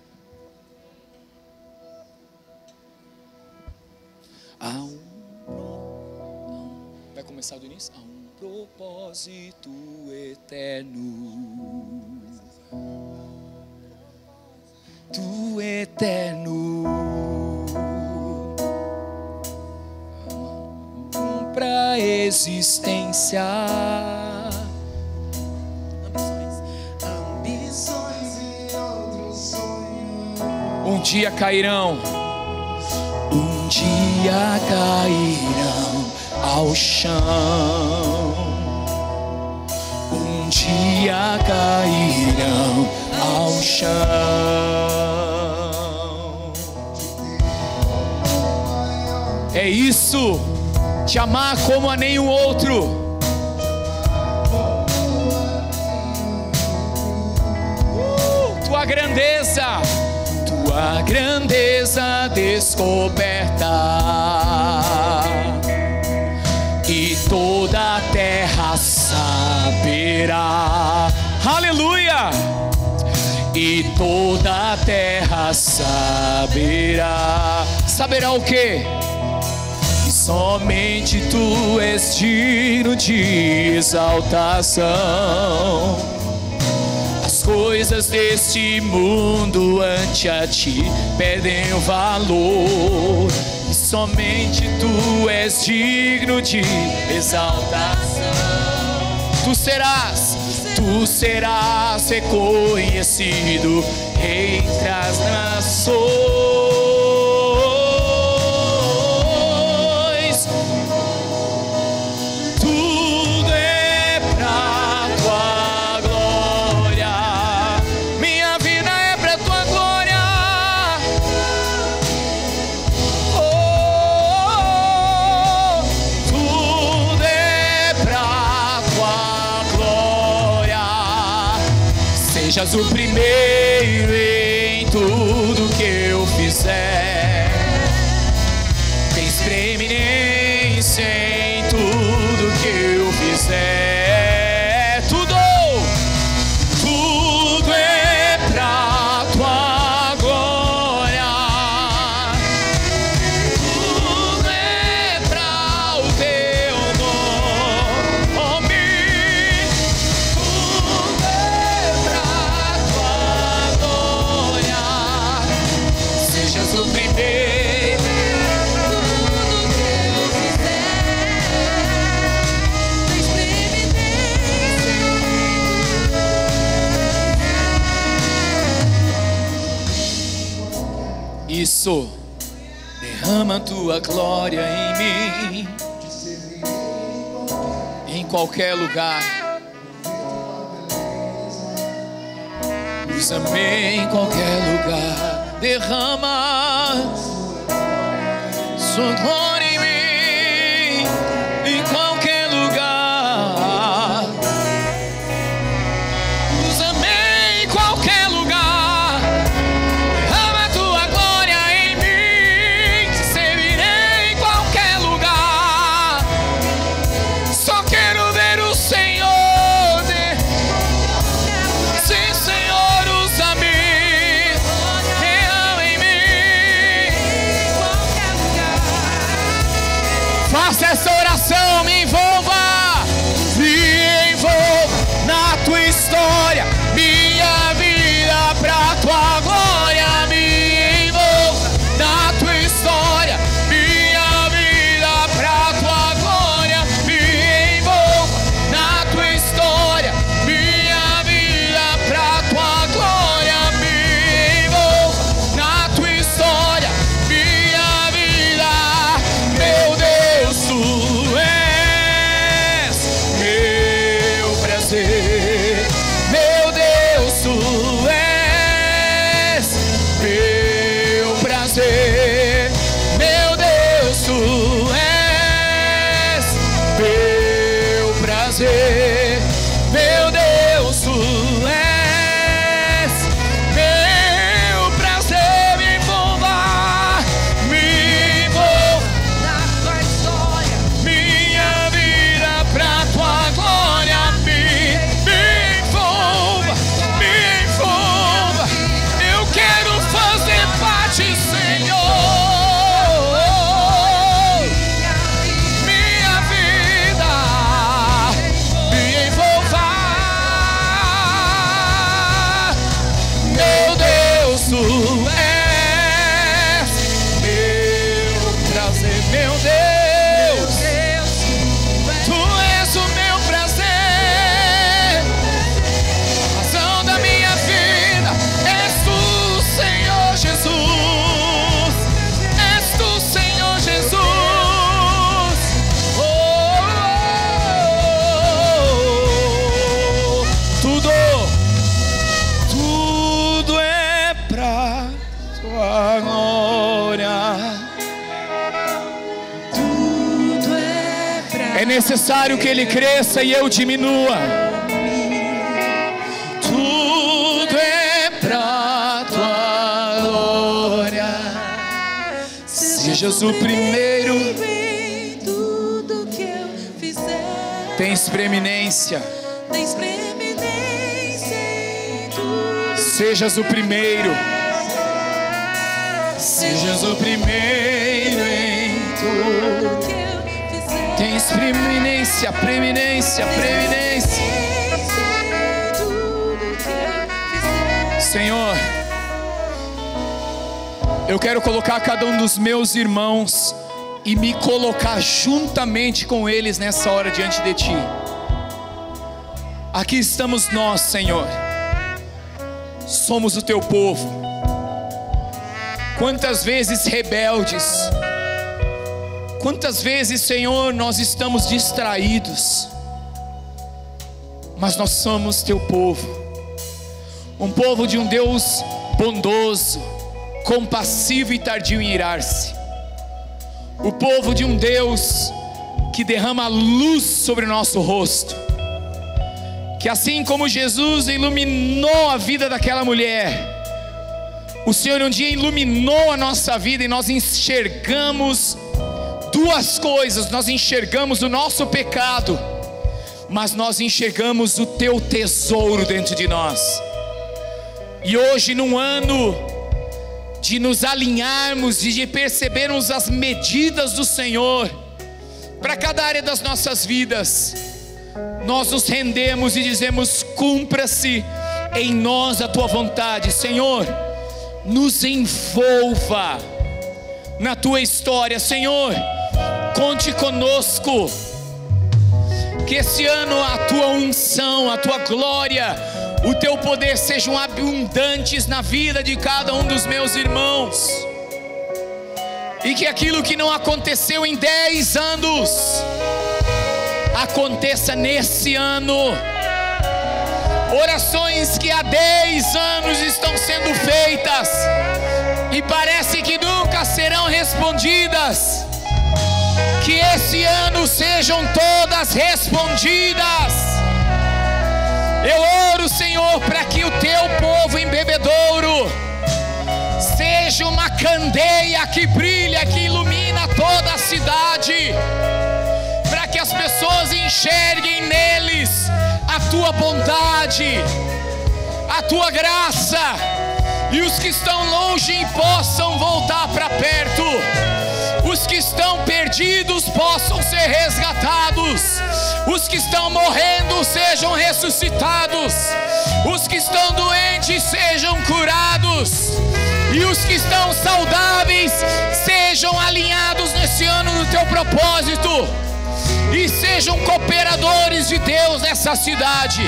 Vai começar do início? Há um propósito eterno, tu eterno, pra existência, ambições e outros sonhos, um dia cairão, um dia cairão ao chão, um dia cairão ao chão. É isso, te amar como a nenhum outro. Tua grandeza descoberta, e toda a terra saberá. Aleluia! E toda a terra saberá. Saberá o quê? Que somente tu és digno de exaltação. As coisas deste mundo ante a ti perdem o valor, e somente tu és digno de exaltação. Tu serás reconhecido entre as nações. Tudo é pra tua glória, minha vida é pra tua glória. Tudo é pra tua glória. Sejas o primeiro em tudo que eu fizer, tens preeminência em tudo que eu fizer. Tudo é pra tua glória, tudo é pra o teu nome, tudo é pra tua glória. Sejas o primeiro, tudo que eu fizer, tens preeminência. Isso, derrama tua glória em mim, em qualquer lugar. Usa-me em qualquer lugar. Derrama sua glória em mim, em qualquer lugar. Usa-me em qualquer lugar. Derrama tua glória em mim, te servirei em qualquer lugar. Só quero ver o Senhor. Sim, Senhor, usa-me. Derrama em mim, É necessário que Ele cresça e eu diminua. Tudo é pra tua glória. Sejas o primeiro. Tudo que eu fizer. Tens preeminência. Tens preeminência em tudo. Sejas o primeiro. Sejas o primeiro em tudo. Tens preeminência, preeminência, preeminência. Senhor, eu quero colocar cada um dos meus irmãos e me colocar juntamente com eles nessa hora diante de Ti. Aqui estamos nós, Senhor. Somos o Teu povo. Quantas vezes rebeldes, quantas vezes, Senhor, nós estamos distraídos, mas nós somos Teu povo, um povo de um Deus bondoso, compassivo e tardio em irar-se, o povo de um Deus que derrama luz sobre o nosso rosto, que assim como Jesus iluminou a vida daquela mulher, o Senhor um dia iluminou a nossa vida e nós enxergamos duas coisas. Nós enxergamos o nosso pecado, mas nós enxergamos o Teu tesouro dentro de nós. E hoje, num ano de nos alinharmos e de percebermos as medidas do Senhor para cada área das nossas vidas, nós nos rendemos e dizemos: cumpra-se em nós a Tua vontade. Senhor, nos envolva na Tua história. Senhor, conte conosco. Que esse ano a Tua unção, a Tua glória, o Teu poder sejam abundantes na vida de cada um dos meus irmãos. E que aquilo que não aconteceu em 10 anos aconteça nesse ano. Orações que há 10 anos estão sendo feitas e parece que nunca serão respondidas, que esse ano sejam todas respondidas. Eu oro, Senhor, para que o Teu povo em Bebedouro seja uma candeia que brilha, que ilumina toda a cidade, para que as pessoas enxerguem neles a Tua bondade, a Tua graça, e os que estão longe possam voltar para perto, os que estão perdidos possam ser resgatados, os que estão morrendo sejam ressuscitados, os que estão doentes sejam curados, e os que estão saudáveis sejam alinhados nesse ano no Teu propósito, e sejam cooperadores de Deus nessa cidade.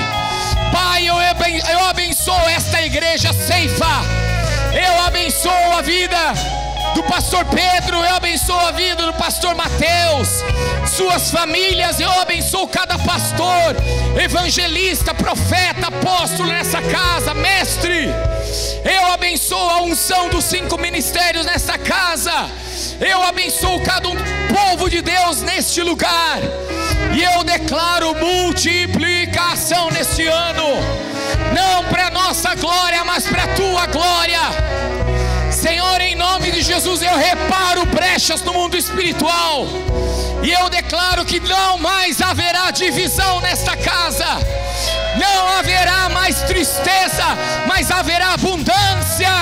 Pai, eu abençoo esta igreja Ceifa, eu abençoo a vida do pastor Pedro, eu abençoo a vida do pastor Mateus, suas famílias, eu abençoo cada pastor, evangelista, profeta, apóstolo nessa casa, mestre. Eu abençoo a unção dos 5 ministérios nessa casa. Eu abençoo cada um povo de Deus neste lugar. E eu declaro multiplicação neste ano, não para nossa glória, mas para a Tua glória. Senhor, em nome de Jesus, eu reparo brechas no mundo espiritual, e eu declaro que não mais haverá divisão nesta casa, não haverá mais tristeza, mas haverá abundância.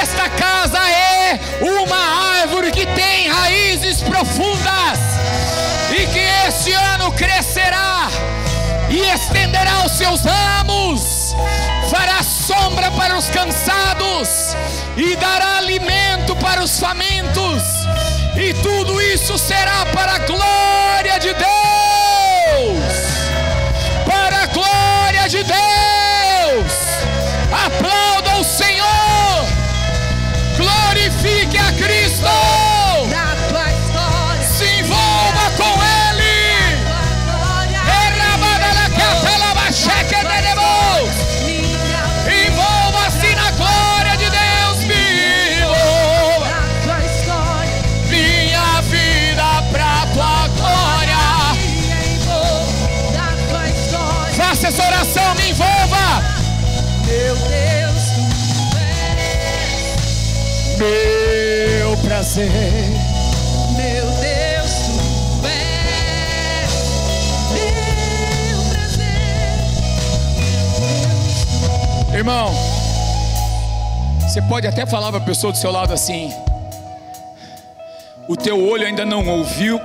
Esta casa é uma árvore que tem raízes profundas, e que este ano crescerá e estenderá os seus ramos, fará sombra para os cansados e dará alimento para os famintos, e tudo isso será para a glória de Deus, para a glória de Deus. Aplauda o Senhor, glorifique a Cristo, se envolva com Ele. Envolva-se na glória de Deus, minha vida pra Tua glória. me envolva. Meu Deus, tu és. Meu prazer. Meu Deus, tu és. Meu prazer. Irmão, você pode até falar para a pessoa do seu lado assim: o teu olho ainda não viu,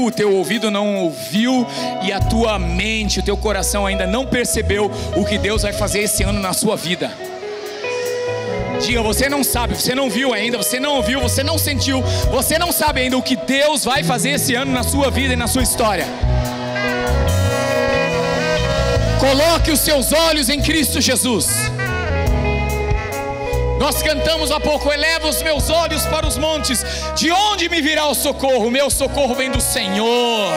o teu ouvido não ouviu, e a tua mente, o teu coração ainda não percebeu o que Deus vai fazer esse ano na sua vida. Diga, você não sabe, você não viu ainda, você não ouviu, você não sentiu, você não sabe ainda o que Deus vai fazer esse ano na sua vida e na sua história. Coloque os seus olhos em Cristo Jesus. Nós cantamos há pouco: eleva os meus olhos para os montes, de onde me virá o socorro? O meu socorro vem do Senhor.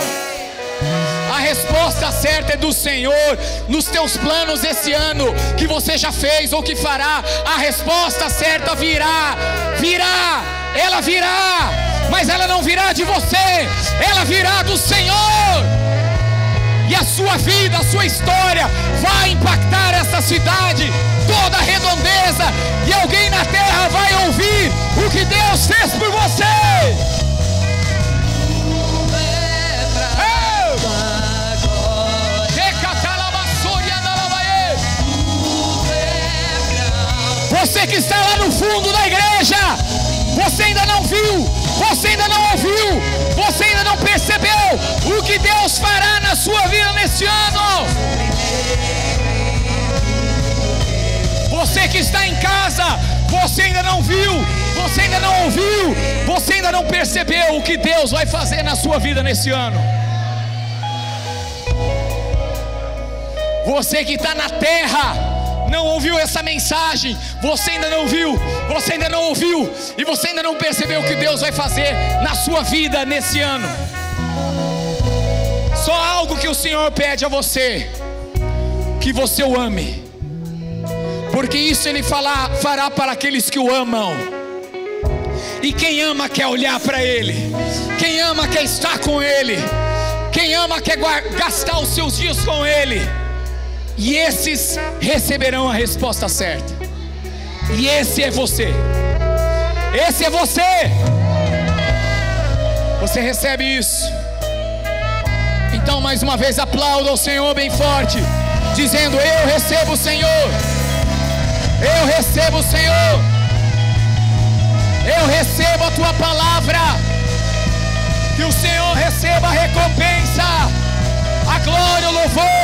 A resposta certa é do Senhor. Nos teus planos esse ano, que você já fez ou que fará, a resposta certa virá. Ela virá, mas ela não virá de você, ela virá do Senhor. E a sua vida, a sua história vai impactar essa cidade, toda a redondeza, e alguém na terra vai ouvir o que Deus fez por você. Você que está lá no fundo da igreja, você ainda não viu, você ainda não ouviu, você ainda não percebeu o que Deus fará na sua vida nesse ano. Você que está em casa, você ainda não viu, você ainda não ouviu, você ainda não percebeu o que Deus vai fazer na sua vida nesse ano. Você que está na terra, não ouviu essa mensagem, você ainda não viu, você ainda não ouviu, e você ainda não percebeu o que Deus vai fazer na sua vida nesse ano. Só algo que o Senhor pede a você: que você o ame, porque isso Ele fará para aqueles que o amam. E quem ama quer olhar para Ele, quem ama quer estar com Ele, quem ama quer gastar os seus dias com Ele. E esses receberão a resposta certa. E esse é você. Esse é você. Você recebe isso. Então mais uma vez aplauda ao Senhor bem forte, dizendo: eu recebo o Senhor. Eu recebo o Senhor. Eu recebo a tua palavra. Que o Senhor receba a recompensa, a glória, o louvor.